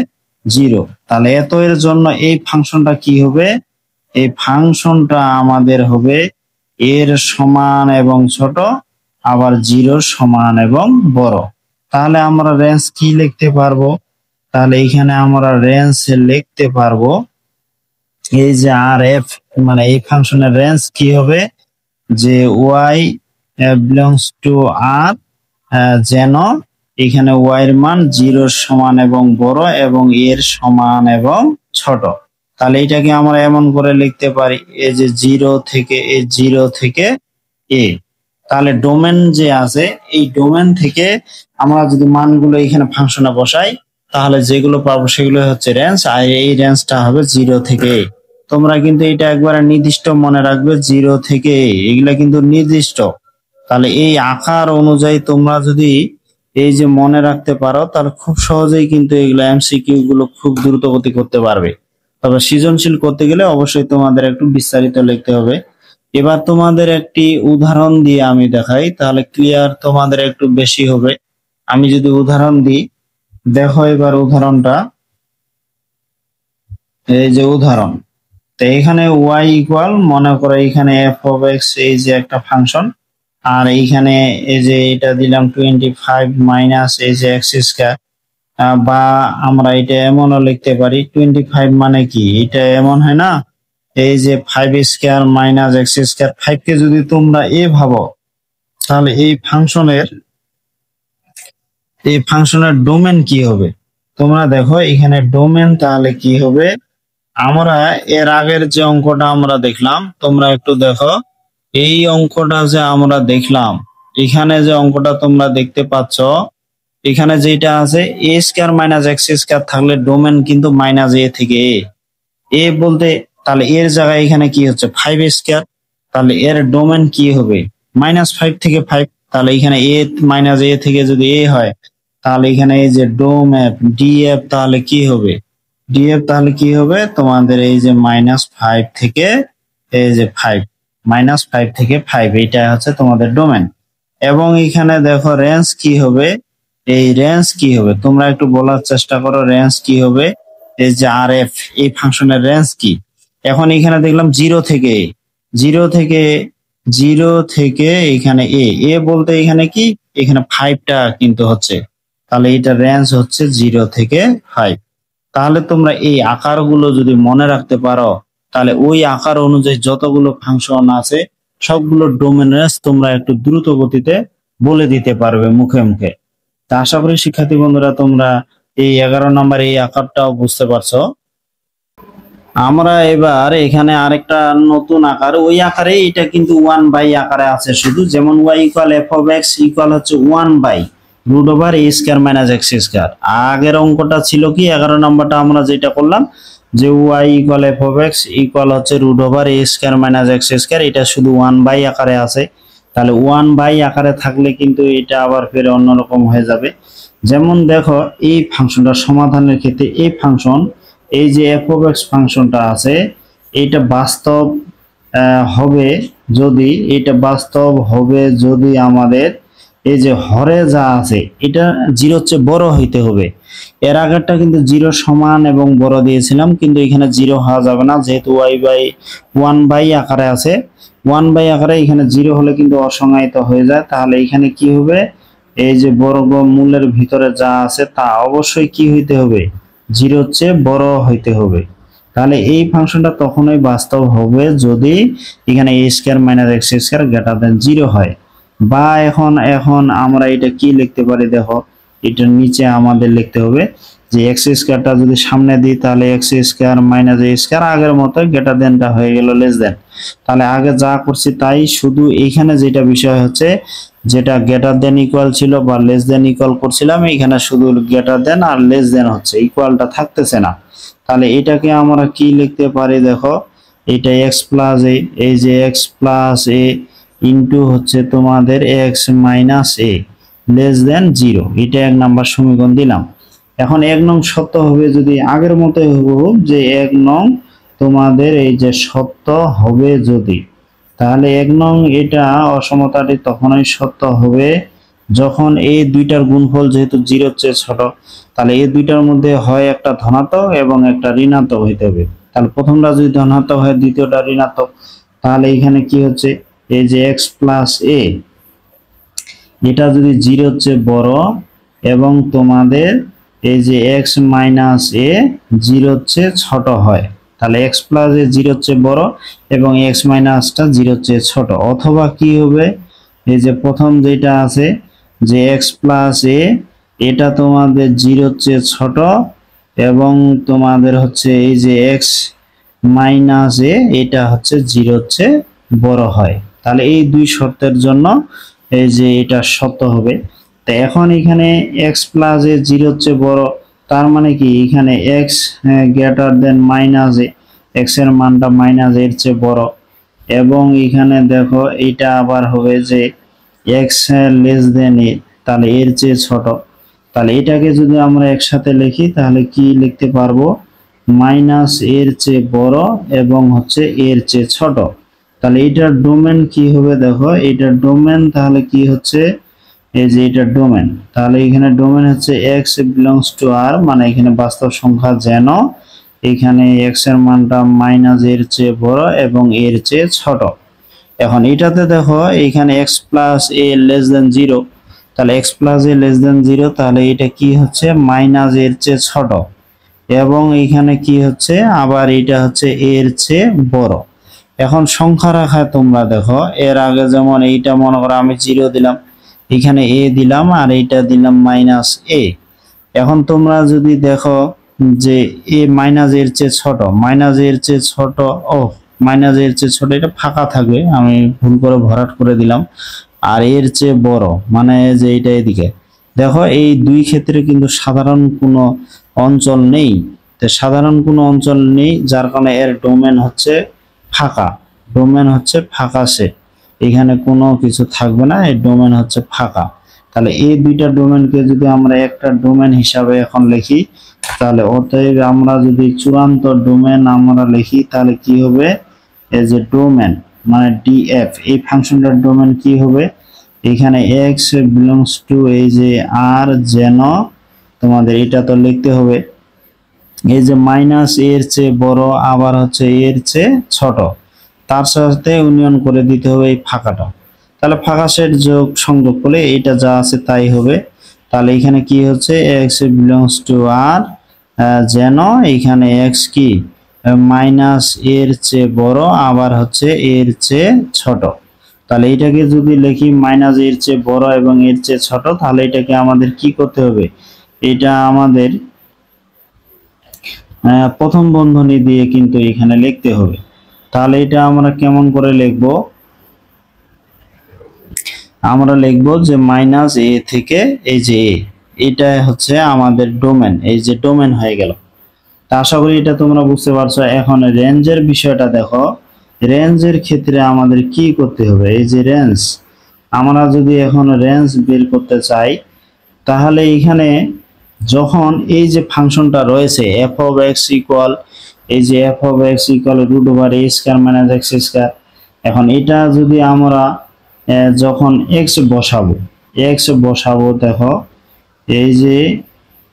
জিরো। তাহলে এত এর জন্য এই ফাংশনটা কি হবে, এই ফাংশনটা আমাদের হবে এর সমান এবং ছোট আবার 0 সমান এবং বড়। তাহলে আমরা রেঞ্জ কি লিখতে পারবো? তাহলে এখানে আমরা রেঞ্জ লিখতে পারবো এই যে আর এফ, মানে এই ফাংশনের রেঞ্জ কি হবে, যে ওয়াই বিলংস টু আর, যেন এখানে ওয়াই এর মান 0 সমান এবং বড় এবং এর সমান এবং ছোট। তাহলে এটাকে আমরা এমন করে লিখতে পারি, এই যে 0 থেকে এ। তাহলে ডোমেন যে আছে, এই ডোমেন থেকে আমরা যদি মানগুলো এখানে ফাংশনে বসাই, তাহলে যেগুলো পাবো সেগুলো হচ্ছে রেঞ্জ, আর এই রেঞ্জটা হবে 0 থেকে এ। তোমরা কিন্তু এটা একবারে নির্দিষ্ট মনে রাখবে, 0 থেকে এ, এগুলা কিন্তু নির্দিষ্ট। তাহলে এই আকার অনুযায়ী তোমরা যদি এই যে মনে রাখতে পারো, তাহলে খুব সহজেই কিন্তু এগুলো এমসিকিউ গুলো খুব দ্রুত গতি করতে পারবে। তবে সৃজনশীল করতে গেলে অবশ্যই তোমাদের একটু বিস্তারিত লিখতে হবে। এবার তোমাদের একটি উদাহরণ দিয়ে আমি দেখাই, তাহলে ক্লিয়ার তোমাদের একটু বেশি হবে। আমি যদি উদাহরণ দিই, দেখো এবার উদাহরণটা, এই যে উদাহরণ, তো এখানে y ইকুয়াল, মনে করো এখানে f অফ x এই যে একটা ফাংশন, আর এইখানে এই যে এটা দিলাম 25 মাইনাস এই যে x স্কয়ার, বা আমরা এটা এমনও লিখতে পারি 25 মানে কি, এটা এমন হয় না, এই যে 5 স্কয়ার মাইনাস x স্কয়ার, 5 কে যদি তোমরা এ ভাবো, তাহলে এই ফাংশনের ডোমেন কি হবে? তোমরা দেখো এখানে ডোমেন তাহলে কি হবে, আমরা এর আগের যে অঙ্কটা আমরা দেখলাম, তোমরা একটু দেখো, এই অঙ্কটা যে আমরা দেখলাম, এখানে যে অঙ্কটা তোমরা দেখতে পাচ্ছ, এখানে যেটা আছে এ স্কয়ার মাইনাস এক্স স্কয়ার থাকলে ডোমেন কিন্তু মাইনাস এ থেকে এ বলতে, তাহলে এর জায়গায় এখানে কি হচ্ছে 5 স্কয়ার, তাহলে এর ডোমেন কি হবে -5 থেকে 5। তাহলে এখানে এ মাইনাস এ থেকে যদি এ হয়, তাহলে এখানে এই যে ডোম এফ ডিএফ, তাহলে কি হবে ডিএফ, তাহলে কি হবে তোমাদের এই যে -5 থেকে এই যে 5, -5 থেকে 5, এইটা হচ্ছে তোমাদের ডোমেন। এবং এখানে দেখো রেঞ্জ কি হবে, এই রেঞ্জ কি হবে তোমরা একটু বলার চেষ্টা করো, রেঞ্জ কি হবে, এই যে আর এফ, এই ফাংশনের রেঞ্জ কি। এখন এখানে দেখলাম 0 থেকে 0 থেকে এখানে এ বলতে এখানে কি, এখানে 5টা কিন্তু হচ্ছে, তাহলে এটা রেঞ্জ হচ্ছে 0 থেকে 5। তাহলে তোমরা এই আকারগুলো যদি মনে রাখতে পারো, তাহলে ওই আকার অনুযায়ী যতগুলো ফাংশন আছে সবগুলো ডোমেন রেঞ্জ তোমরা একটু দ্রুত গতিতে বলে দিতে পারবে মুখে মুখে। তা আশা করি শিক্ষার্থী বন্ধুরা তোমরা এই 11 নম্বর এই আকারটাও বুঝতে পারছো। আমরা এবার এখানে আরেকটা নতুন আকার, ওই আকারে এটা কিন্তু 1 বাই আকারে আছে শুধু, যেমন y equal f of x equal হচ্ছে 1 by root over a square minus x square. আগের অঙ্কটা ছিল কি 11 নম্বরটা আমরা যেটা করলাম, যে y equal f of x equal হচ্ছে root over a square minus x square, এটা শুধু 1 বাই আকারে আছে। তাহলে 1 বাই আকারে থাকলে কিন্তু এটা আবার ফের অন্যরকম হয়ে যাবে। যেমন দেখো এই ফাংশনটা সমাধানের ক্ষেত্রে এই ফাংশন, এই যে f অফ x ফাংশনটা আছে, এটা বাস্তব হবে যদি, এটা বাস্তব হবে যদি আমাদের এই যে হরে যা আছে এটা 0 চেয়ে বড় হইতে হবে। এর আগেরটা কিন্তু 0 সমান এবং বড় দিয়েছিলাম, কিন্তু এখানে 0 হওয়া যাবে না, যেহেতু y বাই 1 বাই আকারে আছে, 1 বাই আকারে এখানে 0 হলে কিন্তু অসংজ্ঞায়িত হয়ে যায়। তাহলে এখানে কি হবে, এই যে বর্গমূলের ভিতরে যা আছে তা অবশ্যই কি হইতে হবে, 0 চেয়ে বড় হইতে হবে। তাহলে এই ফাংশনটা তখনই বাস্তব হবে যদি এখানে a square minus x square greater than 0 হয়। বা এখন আমরা এটা কি লিখতে পারি, দেখো এটার নিচে আমাদের লিখতে হবে যে x স্কয়ারটা যদি সামনে দিই, তাহলে x square minus a square আগের মতো গ্রেটার দেনটা হয়ে গেল লেস দেন। তাহলে আগে যা করছি তাই, শুধু এইখানে যেটা বিষয় হচ্ছে, যেটা গ্রেটার দেন ইকুয়াল ছিল বা লেস দেন ইকুয়াল করছিলাম, এখানে শুধু গ্রেটার দেন আর লেস দেন হচ্ছে, ইকুয়ালটা থাকতেছে না। তাহলে এটাকে আমরা কি লিখতে পারি, দেখো এটা x প্লাস এ, এই যে x প্লাস এ ইন্টু হচ্ছে তোমাদের x মাইনাস এ লেস দেন 0, এটা 1 নাম্বার সমীকরণ দিলাম। এখন 1 নং সত্য হবে যদি আগের মতোই হোক, যে 1 নং তোমাদের এই যে সত্য হবে যদি, তাহলে 1 নং এটা অসমতাটি তখনই সত্য হবে যখন এই দুইটার গুণফল যেহেতু 0 চেয়ে ছোট, তাহলে এই দুইটার মধ্যে হয় একটা ধনাত্মক এবং একটা ঋণাত্মক হইতে হবে। তাহলে প্রথমটা যদি ধনাত্মক হয়, দ্বিতীয়টা ঋণাত্মক, তাহলে এখানে কি হচ্ছে, এই যে x প্লাস এ এটা যদি 0 চেয়ে বড় এবং তোমাদের এই যে x মাইনাস এ 0 চেয়ে ছোট হয়, তাহলে x প্লাস এ 0 চেয়ে বড় এবং x মাইনাসটা 0 চেয়ে ছোট। অথবা কি হবে, এই যে প্রথম যেটা আছে যে x প্লাস এ এটা তোমাদের 0 চেয়ে ছোট এবং তোমাদের হচ্ছে এই যে x মাইনাস এ এটা হচ্ছে 0 চেয়ে বড় হয়। তাহলে এই দুই শর্তের জন্য এই যে এটা সত্য হবে। তো এখন এখানে x প্লাস এ 0 চেয়ে বড়, তার মানে কি এখানে x গ্রেটার দেন মাইনাস এ, x এর মানটা মাইনাস এর চেয়ে বড়। এবং এখানে দেখো এটা আবার হবে যে x লেস দেন এ, তাহলে এর চেয়ে ছোট। তাহলে এটাকে যদি আমরা একসাথে লিখি তাহলে কি লিখতে পারবো, মাইনাস এর চেয়ে বড় এবং হচ্ছে এর চেয়ে ছোট। তাহলে এটার ডোমেন কি হবে, দেখো এটার ডোমেন তাহলে কি হচ্ছে, এই যে এটা ডোমেন, তাহলে এখানে ডোমেন হচ্ছে x বিলংস টু r, মানে এখানে বাস্তব সংখ্যা যেন এখানে x এর মানটা মাইনাস এর চেয়ে বড় এবং এর চেয়ে ছোট। এখন এটাতে দেখো এখানে x প্লাস এ লেস দেন 0, তাহলে x প্লাস এ লেস দেন 0, তাহলে এটা কি হচ্ছে মাইনাস এর চেয়ে ছোট এবং এখানে কি হচ্ছে আবার এটা হচ্ছে এর চেয়ে বড়। এখন সংখ্যা রাখায় তোমরা দেখো এর আগে যেমন এইটা মনে করো আমি 0 দিলাম, এখানে a দিলাম আর এইটা দিলাম মাইনাস a। এখন তোমরা যদি দেখো যে a মাইনাস এর চেয়ে ছোট, মাইনাস এর চেয়ে ছোট, ও মাইনাস এর চেয়ে ছোট এটা ফাঁকা থাকবে, আমি ভুল করে ভরাট করে দিলাম। আর এর চেয়ে বড় মানে যে এইটা এদিকে, দেখো এই দুই ক্ষেত্রে কিন্তু সাধারণ কোনো অঞ্চল নেই। তো সাধারণ কোনো অঞ্চল নেই যার কারণে এর ডোমেন হচ্ছে ফাঁকা, ডোমেন হচ্ছে ফাঁকা সেট, এখানে কোনো কিছু থাকবে না, এই ডোমেন হচ্ছে ফাঁকা। তাহলে এই দুইটা ডোমেনকে যদি আমরা একটা ডোমেন হিসাবে এখন লিখি, তাহলে অতএব আমরা যদি চূড়ান্ত ডোমেন আমরা লিখি তাহলে কি হবে, এই যে ডোমেন মানে df, এই ফাংশনটার ডোমেন কি হবে, এখানে x বিলংস টু এই যে r, যেন তোমাদের এটা তো লিখতে হবে এই যে মাইনাস এর চেয়ে বড় আবার হচ্ছে এর চেয়ে ছোট, তার সাথে ইউনিয়ন করে দিতে হবে এই ফাঁকাটা। তাহলে ফাঁকা সেট যোগ সংযোগ করলে এটা যা আছে তাই হবে। তাহলে এখানে কি হচ্ছে x বিলংস টু r, যেন এখানে x কি মাইনাস এর চেয়ে বড় আবার হচ্ছে এর চেয়ে ছোট। তাহলে এটাকে যদি লিখি মাইনাস এর চেয়ে বড় এবং এর চেয়ে ছোট, তাহলে এটাকে আমাদের কি করতে হবে, এটা আমাদের প্রথম বন্ধনী দিয়ে কিন্তু এখানে লিখতে হবে। তাহলে এটা আমরা কেমন করে লিখব, আমরা লিখব যে মাইনাস এ থেকে এই যে এ, এটা হচ্ছে আমাদের ডোমেন, এই যে ডোমেন হয়ে গেল। তা আশা করি এটা তোমরা বুঝতে পারছো। এখন রেঞ্জের বিষয়টা দেখো, রেঞ্জের ক্ষেত্রে আমাদের কি করতে হবে, এই যে রেঞ্জ, আমরা যদি এখন রেঞ্জ বের করতে চাই তাহলে এখানে যখন এই যে ফাংশনটা রয়েছে f of x ইকুয়াল, এই যে f of x equal root over a square minus x square, এখন এটা যদি আমরা যখন x বসাবো দেখো এই যে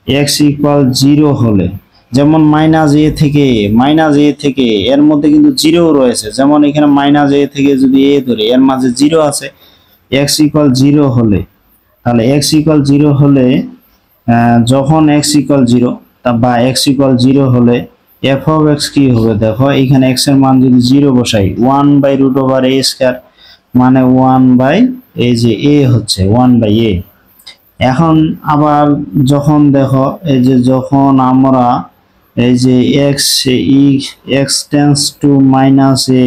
x ইকুয়াল 0 হলে, যেমন মাইনাস এ থেকে এর মধ্যে কিন্তু 0 রয়েছে, যেমন এখানে মাইনাস এ থেকে যদি a ধরে এর মাঝে 0 আছে, x ইকুয়াল 0 হলে, তাহলে x ইকুয়াল 0 হলে যখন x ইকুয়াল 0 বা x ইকুয়াল 0 হলে f of x কি হবে, দেখো এখানে x এর মান যদি 0 বসাই 1 by root over a square, মানে 1 বাই এই যে a হচ্ছে 1 বাই a। এখন আবার যখন দেখো এই যে যখন আমরা এই যে x tends to minus a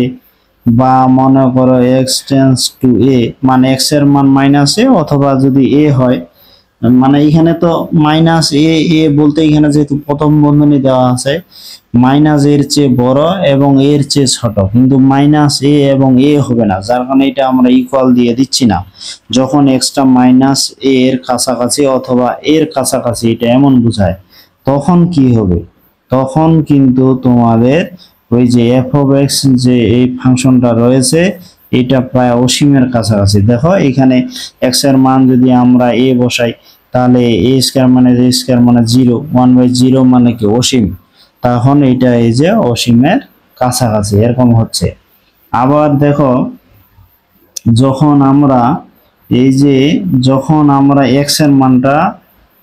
বা মনে করো x টেন্স টু a, মানে x এর মান মাইনাস a অথবা যদি a হয়, মানে এখানে তো মাইনাস এ বলতে এখানে যেহেতু প্রথম বন্ধনী দেওয়া আছে মাইনাস এর চেয়ে বড় এবং এর চেয়ে ছোট, কিন্তু মাইনাস এ এবং এ হবে না, যার কারণে এটা আমরা ইকুয়াল দিয়ে দিচ্ছি না। যখন এক্সটা মাইনাস এ এর কাছাকাছি অথবা এর কাছাকাছি এটা এমন বোঝায়, তখন কি হবে, তখন কিন্তু তোমাদের ওই যে f of x যে এই ফাংশনটা রয়েছে এটা প্রায় অসীমের কাছাকাছি। দেখো এখানে x এর মান যদি আমরা a বসাই তাহলে a স্কয়ার মানে a স্কয়ার মানে 0, 1/0 মানে কি অসীম, তখন এটা এই যে অসীমের কাছাকাছি এরকম হচ্ছে। আবার দেখো যখন আমরা এই যে যখন আমরা এক্স এর মানটা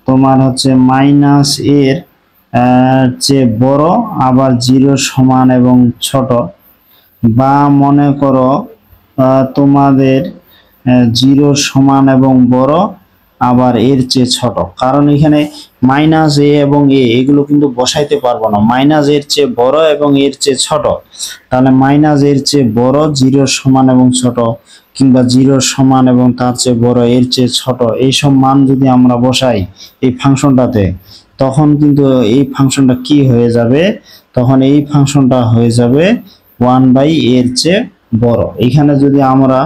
তোমার হচ্ছে মাইনাস এর চেয়ে বড় আবার জিরোর সমান এবং ছোট, বা মনে করো তোমাদের জিরোর সমান এবং বড় আবার এর চেয়ে ছোট, কারণ এখানে মাইনাস এ এবং এ এগুলো কিন্তু বসাইতে পারবো না, মাইনাস এর চেয়ে বড় এবং এর চেয়ে ছোট, তাহলে মাইনাস এর চেয়ে বড় জিরোর সমান এবং ছোট, কিংবা জিরোর সমান এবং তার চেয়ে বড় এর চেয়ে ছোট, এইসব মান যদি আমরা বসাই এই ফাংশনটাতে, তখন কিন্তু এই ফাংশনটা কি হয়ে যাবে, তখন এই ফাংশনটা হয়ে যাবে 1 বাই এর চেয়ে বড়। এখানে যদি আমরা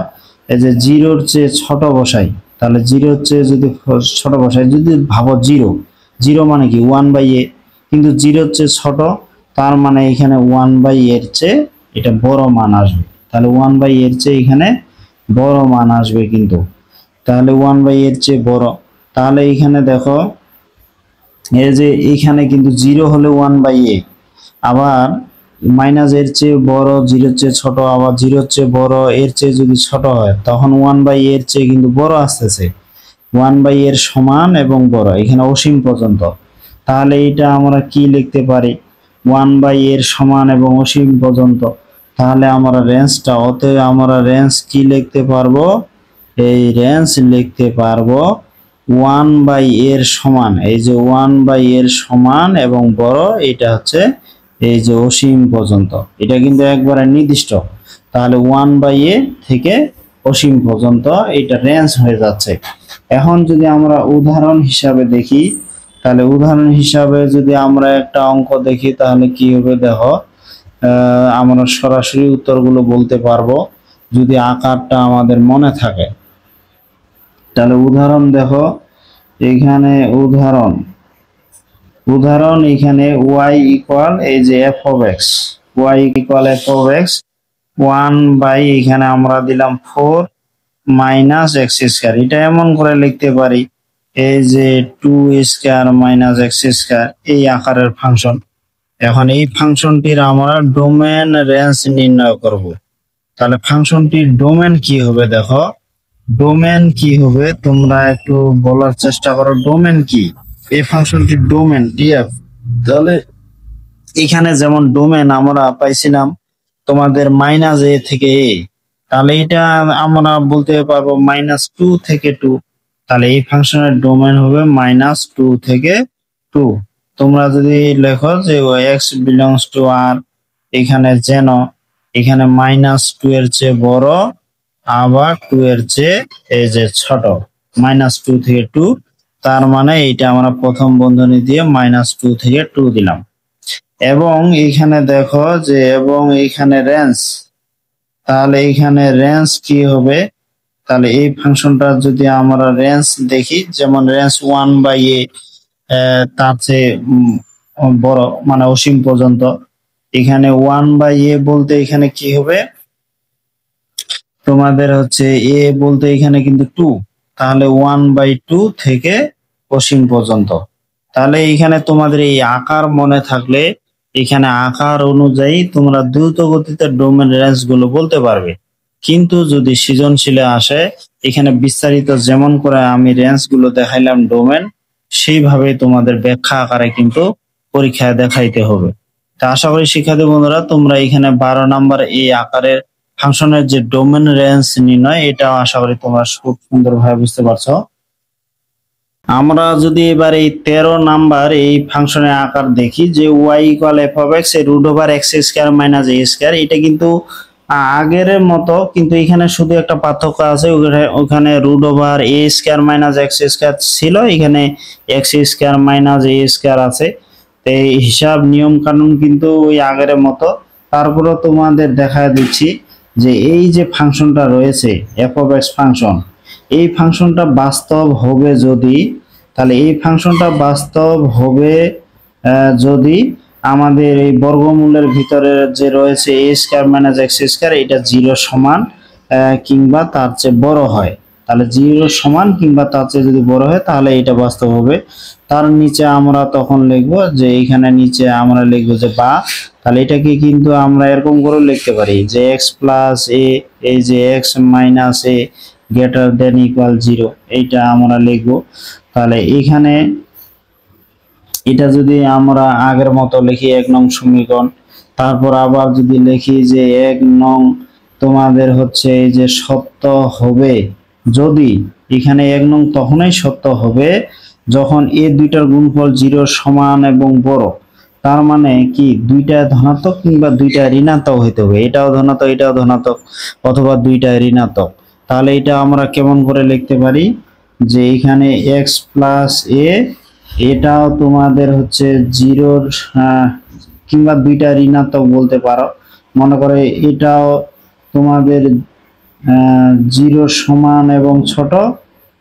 এই যে জিরোর চেয়ে ছোট বসাই, তাহলে জিরোর চেয়ে যদি ছোট বসাই, যদি ভাবো জিরো, জিরো মানে কি 1/a, কিন্তু জিরোর চেয়ে ছোট, তার মানে এখানে 1/a এর চেয়ে এটা বড় মান আসবে, তাহলে 1/a এর চেয়ে এখানে বড় মান আসবে কিন্তু, তাহলে 1/a এর চেয়ে বড়। তাহলে এখানে দেখো এই যে এখানে কিন্তু জিরো হলে 1/a, আবার মাইনাস এর চেয়ে বড় জিরোর চেয়ে ছোট, আবার জিরোর চেয়ে বড় এর চেয়ে যদি ছোট হয়, তখন 1/a এর চেয়ে কিন্তু বড় আসতেছে, 1/a এর সমান এবং বড়, এখানে অসীম পর্যন্ত। তাহলে এটা আমরা কি লিখতে পারি, 1/a এর সমান এবং অসীম পর্যন্ত। তাহলে আমরা রেঞ্জটা, অতএব আমরা রেঞ্জ কি লিখতে পারবো, এই রেঞ্জ লিখতে পারবো 1/a এর সমান, এই যে 1/a এর সমান এবং বড়, এটা হচ্ছে এই যে অসীম পর্যন্ত, এটা কিন্তু একবারে নির্দিষ্ট। তাহলে 1/a থেকে অসীম পর্যন্ত এটা রেঞ্জ হয়ে যাচ্ছে। এখন যদি আমরা উদাহরণ হিসাবে দেখি, তাহলে উদাহরণ হিসাবে যদি আমরা একটা অঙ্ক দেখি, তাহলে কি হবে দেখো, আমরা সরাসরি উত্তরগুলো বলতে পারবো যদি আকারটা আমাদের মনে থাকে। তাহলে উদাহরণ দেখো, এখানে উদাহরণ এখানে y ইকুয়াল এই যে f of x, y equal f of x 1 by এখানে আমরা দিলাম 4 মাইনাস এক্স স্কয়ার, এটা এমন করে লিখতে পারি এই যে 2 স্কয়ার মাইনাস এক্স স্কয়ার, এই আকারের ফাংশন। এখন এই ফাংশনটির আমরা ডোমেন রেঞ্জ নির্ণয় করব। তাহলে ফাংশনটির ডোমেন কি হবে দেখো, ডোমেন কি হবে তোমরা একটু বলার চেষ্টা করো, ডোমেন কি এই ফাংশনটির ডোমেন ডিএফ। তাহলে এখানে যেমন ডোমেন আমরা পাইছিলাম তোমাদের মাইনাস এ থেকে এ, তাহলে এটা আমরা বলতে পারবো -2 থেকে 2, তাহলে এই ফাংশনের ডোমেন হবে -2 থেকে 2। তোমরা যদি লেখো যে x বিলংস টু r, এখানে যেন এখানে -2 এর চেয়ে বড় আবার 2 এর চেয়ে এই যে ছোট, -2 থেকে 2, তার মানে এইটা আমরা প্রথম বন্ধনী দিয়ে -2 থেকে 2 দিলাম। এবং এখানে দেখো যে এবং এখানে রেঞ্জ, তাহলে এখানে রেঞ্জ কি হবে, তাহলে এই ফাংশনটা যদি আমরা রেঞ্জ দেখি, যেমন রেঞ্জ 1/a তার চেয়ে বড় মানে অসীম পর্যন্ত, এখানে 1/a বলতে এখানে কি হবে তোমাদের হচ্ছে এ বলতে এখানে কিন্তু 2, তাহলে 1/2 থেকে অসীম পর্যন্ত। তাহলে এখানে তোমাদের এই আকার মনে থাকলে এখানে আকার অনুযায়ী তোমরা দ্রুত গতিতে ডোমেন রেঞ্জ গুলো বলতে পারবে। কিন্তু যদি সৃজনশীলে আসে, এখানে বিস্তারিত যেমন করে আমি রেঞ্জ গুলো দেখাইলাম ডোমেন, সেইভাবে তোমাদের ব্যাখ্যা আকারে কিন্তু পরীক্ষায় দেখাইতে হবে। তা আশা করি শিক্ষার্থী বন্ধুরা তোমরা এখানে 12 নম্বর এই আকারের ফাংশনের যে ডোমেন রেঞ্জ নির্ণয়, এটা আশা করি তোমরা খুব সুন্দরভাবে বুঝতে পারছো। আমরা যদি এবার এই 13 নাম্বার এই ফাংশনের আকার দেখি, যে y equal f of x এর root over x square minus a square, এটা কিন্তু আগের মতো, কিন্তু এখানে শুধু একটা পার্থক্য আছে, ওখানে root over a square minus x square ছিল, এখানে x square minus a square আছে। এই হিসাব নিয়ম কানুন কিন্তু ওই আগের মতো। তারপরে তোমাদের দেখা দিচ্ছি যে এই যে ফাংশনটা রয়েছে f অফ x ফাংশন, এই ফাংশনটা বাস্তব হবে যদি, তাহলে এই ফাংশনটা বাস্তব হবে যদি আমাদের এই বর্গমূলের ভিতরে যে রয়েছে a square minus x square, এটা 0 সমান কিংবা তার চেয়ে বড় হয়। তাহলে 0 সমান কিংবা তার চেয়ে যদি বড় হয় তাহলে এটা বাস্তব হবে। তার নিচে আমরা তখন লিখবো যে এখানে নিচে আমরা লিখবো যে বা, তাহলে এটাকে কিন্তু আমরা এরকম করে লিখতে পারি যে x প্লাস a, এই যে x minus a, greater than equal 0, এইটা আমরা লিখব। তাহলে এখানে এটা যদি আমরা আগের মতো লিখি 1 নং সমীকরণ, তারপর আবার যদি লিখি যে 1 নং তোমাদের হচ্ছে এই যে সত্য হবে, যদি এখানে 1 নং তখনই সত্য হবে যখন এই দুইটার গুণফল 0 সমান এবং বড়। তার মানে কি দুইটা ধনাত্মক কিংবা দুইটা ঋণাত্মক হইতে হবে, এটাও ধনাত্মক এটাও ধনাত্মক, অথবা দুইটা ঋণাত্মক। তাহলে এটা আমরা কেমন করে লিখতে পারি যে এখানে x প্লাস a, এটাও তোমাদের হচ্ছে 0 কিংবা দুইটা ঋণাত্মক বলতে পারো। মনে করে এটাও তোমাদের 0 সমান এবং ছোট,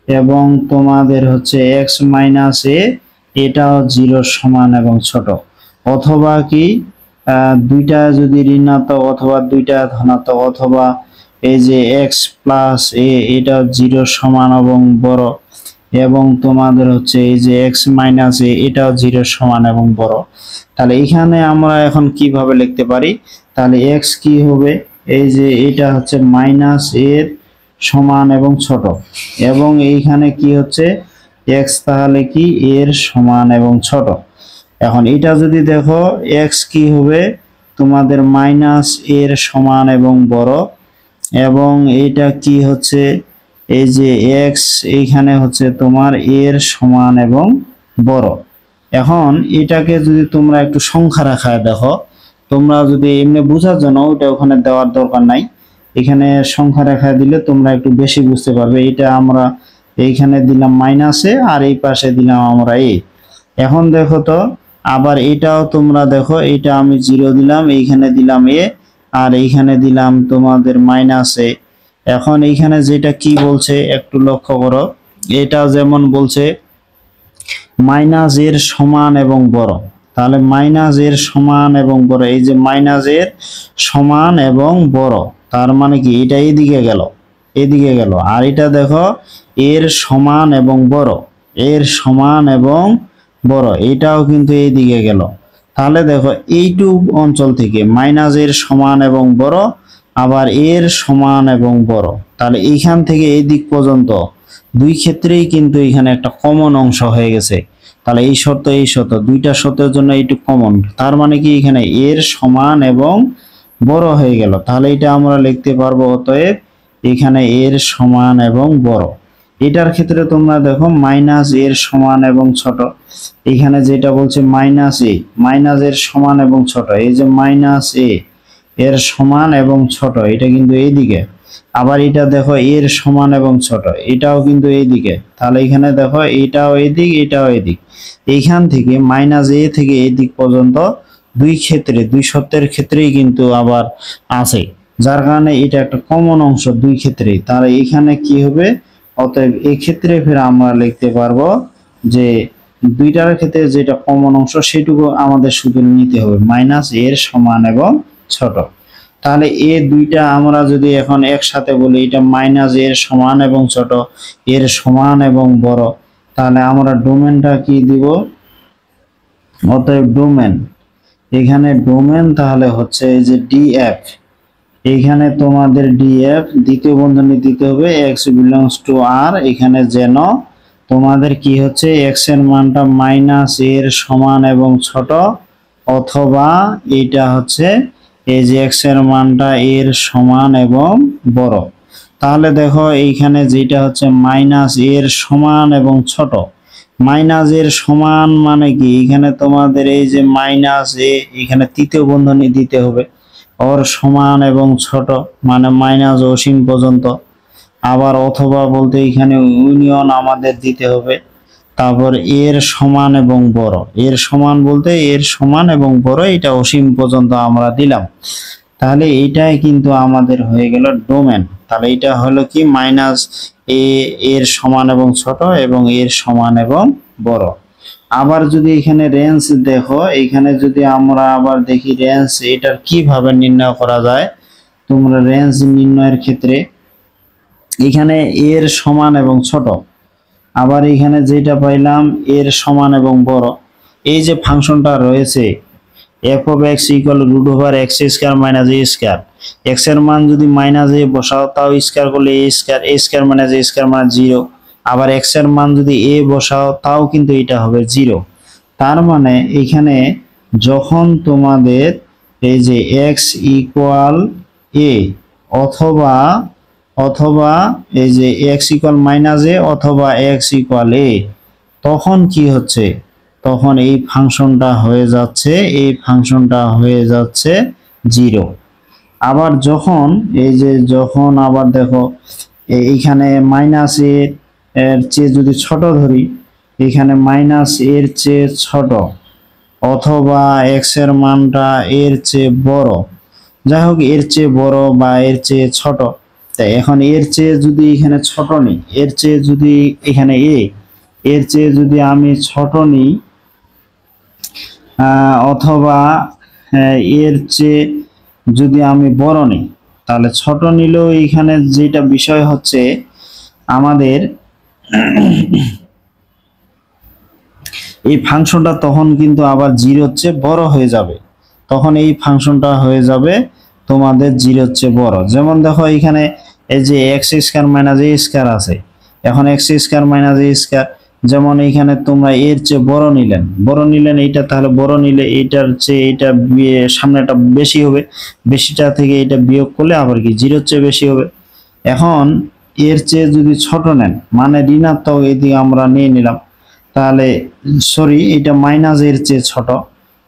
এবং তোমাদের হচ্ছে x মাইনাস a, এটাও 0 সমান এবং ছোট। অথবা কি দুইটা যদি ঋণাত্মক অথবা দুইটা ধনাত্মক, অথবা এই যে x প্লাস a, এটা 0 সমান এবং বড়, এবং তোমাদের হচ্ছে এই যে x মাইনাস a, এটাও 0 সমান এবং বড়। তাহলে এখানে আমরা এখন কিভাবে লিখতে পারি, তাহলে x কি হবে, এই যে এটা হচ্ছে মাইনাস এর সমান এবং ছোট, এবং এইখানে কি হচ্ছে x, তাহলে কি এর সমান এবং ছোট। এখন এটা যদি দেখো x কি হবে তোমাদের মাইনাস এর সমান এবং বড়, এবং এটা কি হচ্ছে এই যে x এইখানে হচ্ছে তোমার এর সমান এবং বড়। এখন এটাকে যদি তোমরা একটু সংখ্যা রাখায় দেখো, তোমরা যদি এমনি বোঝার জন্য ওটা ওখানে দেওয়ার দরকার নাই, এখানে সংখ্যা রেখায় দিলে তোমরা একটু বেশি বুঝতে পারবে। এটা আমরা এইখানে দিলাম মাইনাসে, আর এই পাশে দিলাম আমরা a। এখন দেখো তো আবার এটাও তোমরা দেখো, এটা আমি 0 দিলাম, এইখানে দিলাম a, আর এইখানে দিলাম তোমাদের মাইনাসে। এখন এইখানে যেটা কি বলছে একটু লক্ষ্য করো, এটা যেমন বলছে মাইনাস এর সমান এবং বড়, তাহলে মাইনাস এর সমান এবং বড়, এই যে মাইনাস এর সমান এবং বড়, তার মানে কি এটা এইদিকে গেল, এদিকে গেল। আর এটা দেখো এর সমান এবং বড়, এর সমান এবং বড়, এটাও কিন্তু এইদিকে গেল। তাহলে দেখো এইটুক অঞ্চল থেকে মাইনাস এর সমান এবং বড়, আবার এর সমান এবং বড়, তাহলে এইখান থেকে এই দিক পর্যন্ত দুই ক্ষেত্রেই কিন্তু এখানে একটা কমন অংশ হয়ে গেছে। তাহলে এই শর্ত এই শর্ত দুইটা শর্তের জন্য এইটুক কমন, তার মানে কি এখানে এর সমান এবং বড় হয়ে গেল। তাহলে এটা আমরা লিখতে পারবো অতএব এখানে এর সমান এবং বড়। এটার ক্ষেত্রে তোমরা দেখো মাইনাস এর সমান এবং ছোট, এখানে যেটা বলছে মাইনাস এ, মাইনাস এর সমান এবং ছোট, এই যে মাইনাস এ এর সমান এবং ছোট, এটা কিন্তু এইদিকে। আবার এটা দেখো এর সমান এবং ছোট, এটাও কিন্তু এইদিকে। তাহলে এখানে দেখো এটাও এইদিক এটাও এইদিক, এইখান থেকে মাইনাস এ থেকে এই দিক পর্যন্ত দুই ক্ষেত্রে দুই শর্তের ক্ষেত্রেই কিন্তু আবার আছে, যার কারণে এটা একটা কমন অংশ দুই ক্ষেত্রেই। তাহলে এখানে কি হবে, অতএব এই ক্ষেত্রে ফের আমরা লিখতে পারবো যে দুইটার ক্ষেত্রে যেটা কমন অংশ সেটুকু আমাদের শুধু নিতে হবে, মাইনাস এর সমান এবং ছোট। তাহলে এ দুইটা আমরা যদি এখন একসাথে বলি, এটা মাইনাস এর সমান এবং ছোট, এর সমান এবং বড়, তাহলে আমরা ডোমেনটা কি দিব, অতএব ডোমেন, এখানে ডোমেন তাহলে হচ্ছে এই যে ডিএফ, এইখানে তোমাদের ডিএফ দ্বিতীয় বন্ধনী দিতে হবে x বিলংস টু r, এখানে যেন তোমাদের কি হচ্ছে x এর মানটা মাইনাস এর সমান এবং ছোট, অথবা এটা হচ্ছে এই যে x এর মানটা এর সমান এবং বড়। তাহলে দেখো এইখানে যেটা হচ্ছে মাইনাস এর সমান এবং ছোট, মাইনাস এর সমান মানে কি এখানে তোমাদের এই যে মাইনাস এ, এখানে তৃতীয় বন্ধনী দিতে হবে, ওর সমান এবং ছোট মানে মাইনাস অসীম পর্যন্ত। আবার অথবা বলতে এখানে ইউনিয়ন আমাদের দিতে হবে, তারপর এর সমান এবং বড়, এর সমান বলতে এর সমান এবং বড়, এটা অসীম পর্যন্ত আমরা দিলাম। তাহলে এইটাই কিন্তু আমাদের হয়ে গেল ডোমেন। তাহলে এটা হলো কি মাইনাস এ এর সমান এবং ছোট এবং এর সমান এবং বড়। আবার যদি এখানে রেঞ্জ দেখো, এখানে যদি আমরা আবার দেখি রেঞ্জ এটার কিভাবে নির্ণয় করা যায়, তোমরা রেঞ্জ নির্ণয়ের ক্ষেত্রে এখানে এর সমান এবং ছোট, আবার এখানে যেটা পাইলাম এর সমান এবং বড়, এই যে ফাংশনটা রয়েছে f of x equal root over x square minus a square, x এর মান যদি মাইনাস এ বসাও তাও স্কয়ার করলে এ স্কয়ার মাইনাস এ স্কয়ার মানে 0। আবার এক্স এর মান যদি এ বসাও তাও কিন্তু এটা হবে 0। তার মানে এখানে যখন তোমাদের এই যে এক্স ইকুয়াল এ অথবা অথবা এই যে এক্স ইকুয়াল মাইনাস এ অথবা এক্স ইকুয়াল এ, তখন কি হচ্ছে, তখন এই ফাংশনটা হয়ে যাচ্ছে, এই ফাংশনটা হয়ে যাচ্ছে 0। আবার যখন এই যে যখন আবার দেখো এইখানে মাইনাস এর চেয়ে যদি ছোট ধরি, এখানে মাইনাস এর চেয়ে ছোট অথবা এক্স এর মানটা এর চেয়ে বড়, যাই হোক এর চেয়ে বড় বা এর চেয়ে ছোট, তাই এখন এর চেয়ে যদি এখানে ছোট নিই, এর চেয়ে যদি এখানে এর চেয়ে যদি আমি ছোট নিই অথবা এর চেয়ে যদি আমি বড় নিই, তাহলে ছোট নিলেও এখানে যেটা বিষয় হচ্ছে আমাদের এই ফাংশনটা তখন কিন্তু আবার 0 চেয়ে বড় হয়ে যাবে, তখন এই ফাংশনটা হয়ে যাবে তোমাদের 0 চেয়ে বড়। যেমন দেখো এখানে এই যে x square minus a square আছে, এখন x square minus a square, যেমন এখানে তোমরা এর চেয়ে বড় নিলেন এইটা, তাহলে বড় নিলে এইটার চেয়ে এটা সামনেটা বেশি হবে, বেশিটা থেকে এটা বিয়োগ করলে আবার কি 0 চেয়ে বেশি হবে। এখন এর চেয়ে যদি ছোট নেন মানে ঋণাত্মক এদিকে আমরা নিয়ে নিলাম, তাহলে সরি এটা মাইনাস এর চেয়ে ছোট,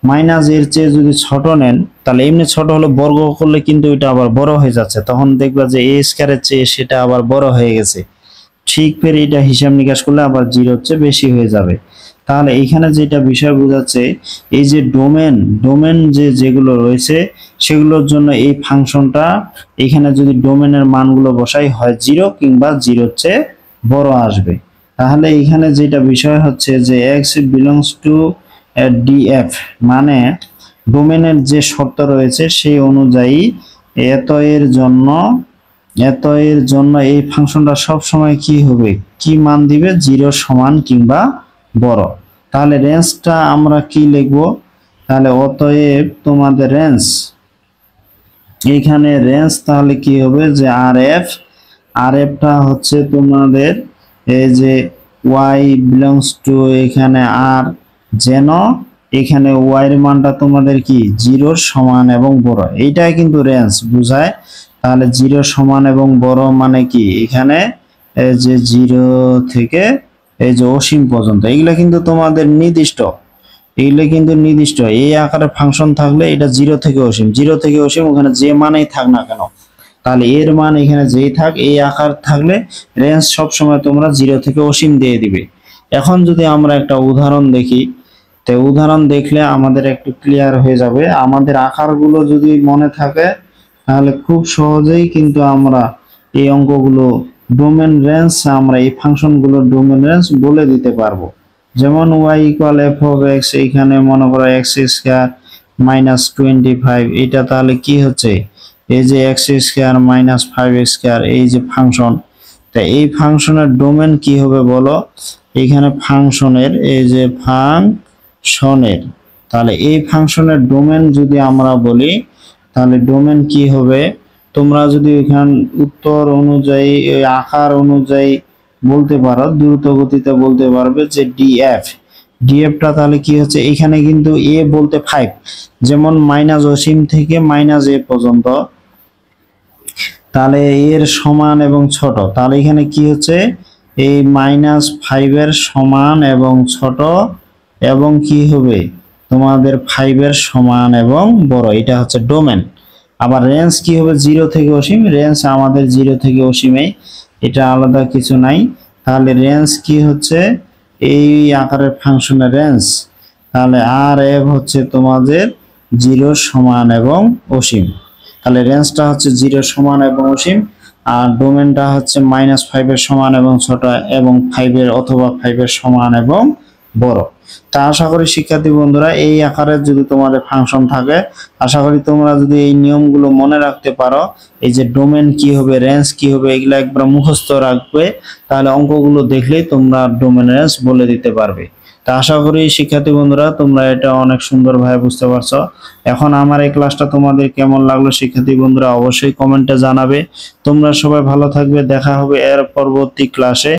মাইনাস এর চেয়ে যদি ছোট নেন তাহলে এমনি ছোট হলে বর্গ করলে কিন্তু এটা আবার বড় হয়ে যাচ্ছে, তখন দেখবা যে এ স্কয়ারের চেয়ে সেটা আবার বড় হয়ে গেছে। ঠিক ফের এটা হিসাব নিকাশ করলে আবার 0 চেয়ে বেশি হয়ে যাবে। তাহলে এখানে যেটা বিষয় বোঝাচ্ছে এই যে ডোমেন যেগুলো রয়েছে সেগুলোর জন্য এই ফাংশনটা এখানে যদি ডোমেনের মানগুলো বসাই হয় 0 কিংবা 0 চেয়ে বড় আসবে। তাহলে এখানে যেটা বিষয় হচ্ছে যে x belongs to df মানে ডোমেনের যে শর্ত রয়েছে সেই অনুযায়ী এত এর জন্য এই ফাংশনটা সব সময় কি হবে, কি মান দিবে, 0 সমান কিংবা বড়। তাহলে রেঞ্জটা আমরা কি লিখব, তাহলে অতএব তোমাদের রেঞ্জ, এইখানে রেঞ্জ তাহলে কি হবে যে আরএফটা হচ্ছে তোমাদের এই যে y belongs to এখানে আর, যেন এখানে y এর মানটা তোমাদের কি 0 সমান এবং বড়, এইটাই কিন্তু রেঞ্জ বোঝায়। তাহলে 0 সমান এবং বড় মানে কি এখানে এই যে 0 থেকে এই যে অসীম পর্যন্ত, এগুলা কিন্তু তোমাদের নির্দিষ্ট, এগুলো কিন্তু নির্দিষ্ট। এই আকারে ফাংশন থাকলে এটা 0 থেকে অসীম, 0 থেকে অসীম ওখানে যে মানেই থাক না কেন, তাহলে এর মান এখানে যেই থাক এই আকার থাকলে রেঞ্জ সব সময় তোমরা 0 থেকে অসীম দিয়ে দিবে। এখন যদি আমরা একটা উদাহরণ দেখি, তো উদাহরণ দেখলে আমাদের একটু ক্লিয়ার হয়ে যাবে। আমাদের আকারগুলো যদি মনে থাকে তাহলে খুব সহজেই কিন্তু আমরা এই অঙ্কগুলো ডোমেন রেঞ্জ, আমরা এই ফাংশনগুলোর ডোমেন রেঞ্জ বলে দিতে পারবো। যেমন y equal f of x, এইখানে মনে করো এক্স স্কয়ার মাইনাস 25, এটা তাহলে কি হচ্ছে এই যে এক্স স্কয়ার মাইনাস 5 স্কয়ার, এই যে ফাংশন, তা এই ফাংশনের ডোমেন কি হবে বলো, এইখানে ফাংশনের এই যে ফাংশনের, তাহলে এই ফাংশনের ডোমেন যদি আমরা বলি তাহলে ডোমেন কি হবে, তোমরা যদি এখান উত্তর অনুযায়ী আকার অনুযায়ী বলতে পারো, দ্রুত গতিতে বলতে পারবে যে ডিএফটা তাহলে কি হচ্ছে, এখানে কিন্তু এ বলতে 5, যেমন মাইনাস অসীম থেকে মাইনাস এ পর্যন্ত, তাহলে এর সমান এবং ছোট, তাহলে এখানে কি হচ্ছে এই -5 এর সমান এবং ছোট, এবং কি হবে তোমাদের 5 এর সমান এবং বড়, এটা হচ্ছে ডোমেন। আবার রেঞ্জ কি হবে 0 থেকে অসীম, রেঞ্জ আমাদের 0 থেকে অসীমে, এটা আলাদা কিছু নাই। তাহলে রেঞ্জ কি হচ্ছে এই আকারের ফাংশনের রেঞ্জ, তাহলে আর এফ হচ্ছে তোমাদের 0 সমান এবং অসীম, তাহলে রেঞ্জটা হচ্ছে 0 সমান এবং অসীম, আর ডোমেনটা হচ্ছে -5 এর সমান এবং ছোট, এবং 5 এর অথবা 5 এর সমান এবং বড়। তা আশা করি শিক্ষার্থী বন্ধুরা এই আকারের যদি তোমাদের ফাংশন থাকে, আশা করি তোমরা যদি এই নিয়মগুলো মনে রাখতে পারো, এই যে ডোমেন কি হবে, রেঞ্জ কি হবে, এগুলো একবার মুখস্থ রাখবে, তাহলে অঙ্কগুলো দেখলেই তোমরা ডোমেন রেঞ্জ বলে দিতে পারবে। তা আশা করি শিক্ষার্থী বন্ধুরা তোমরা এটা অনেক সুন্দরভাবে বুঝতে পারছো। এখন আমার এই ক্লাসটা তোমাদের কেমন লাগলো শিক্ষার্থী বন্ধুরা অবশ্যই কমেন্টে জানাবে। তোমরা সবাই ভালো থাকবে, দেখা হবে এর পরবর্তী ক্লাসে।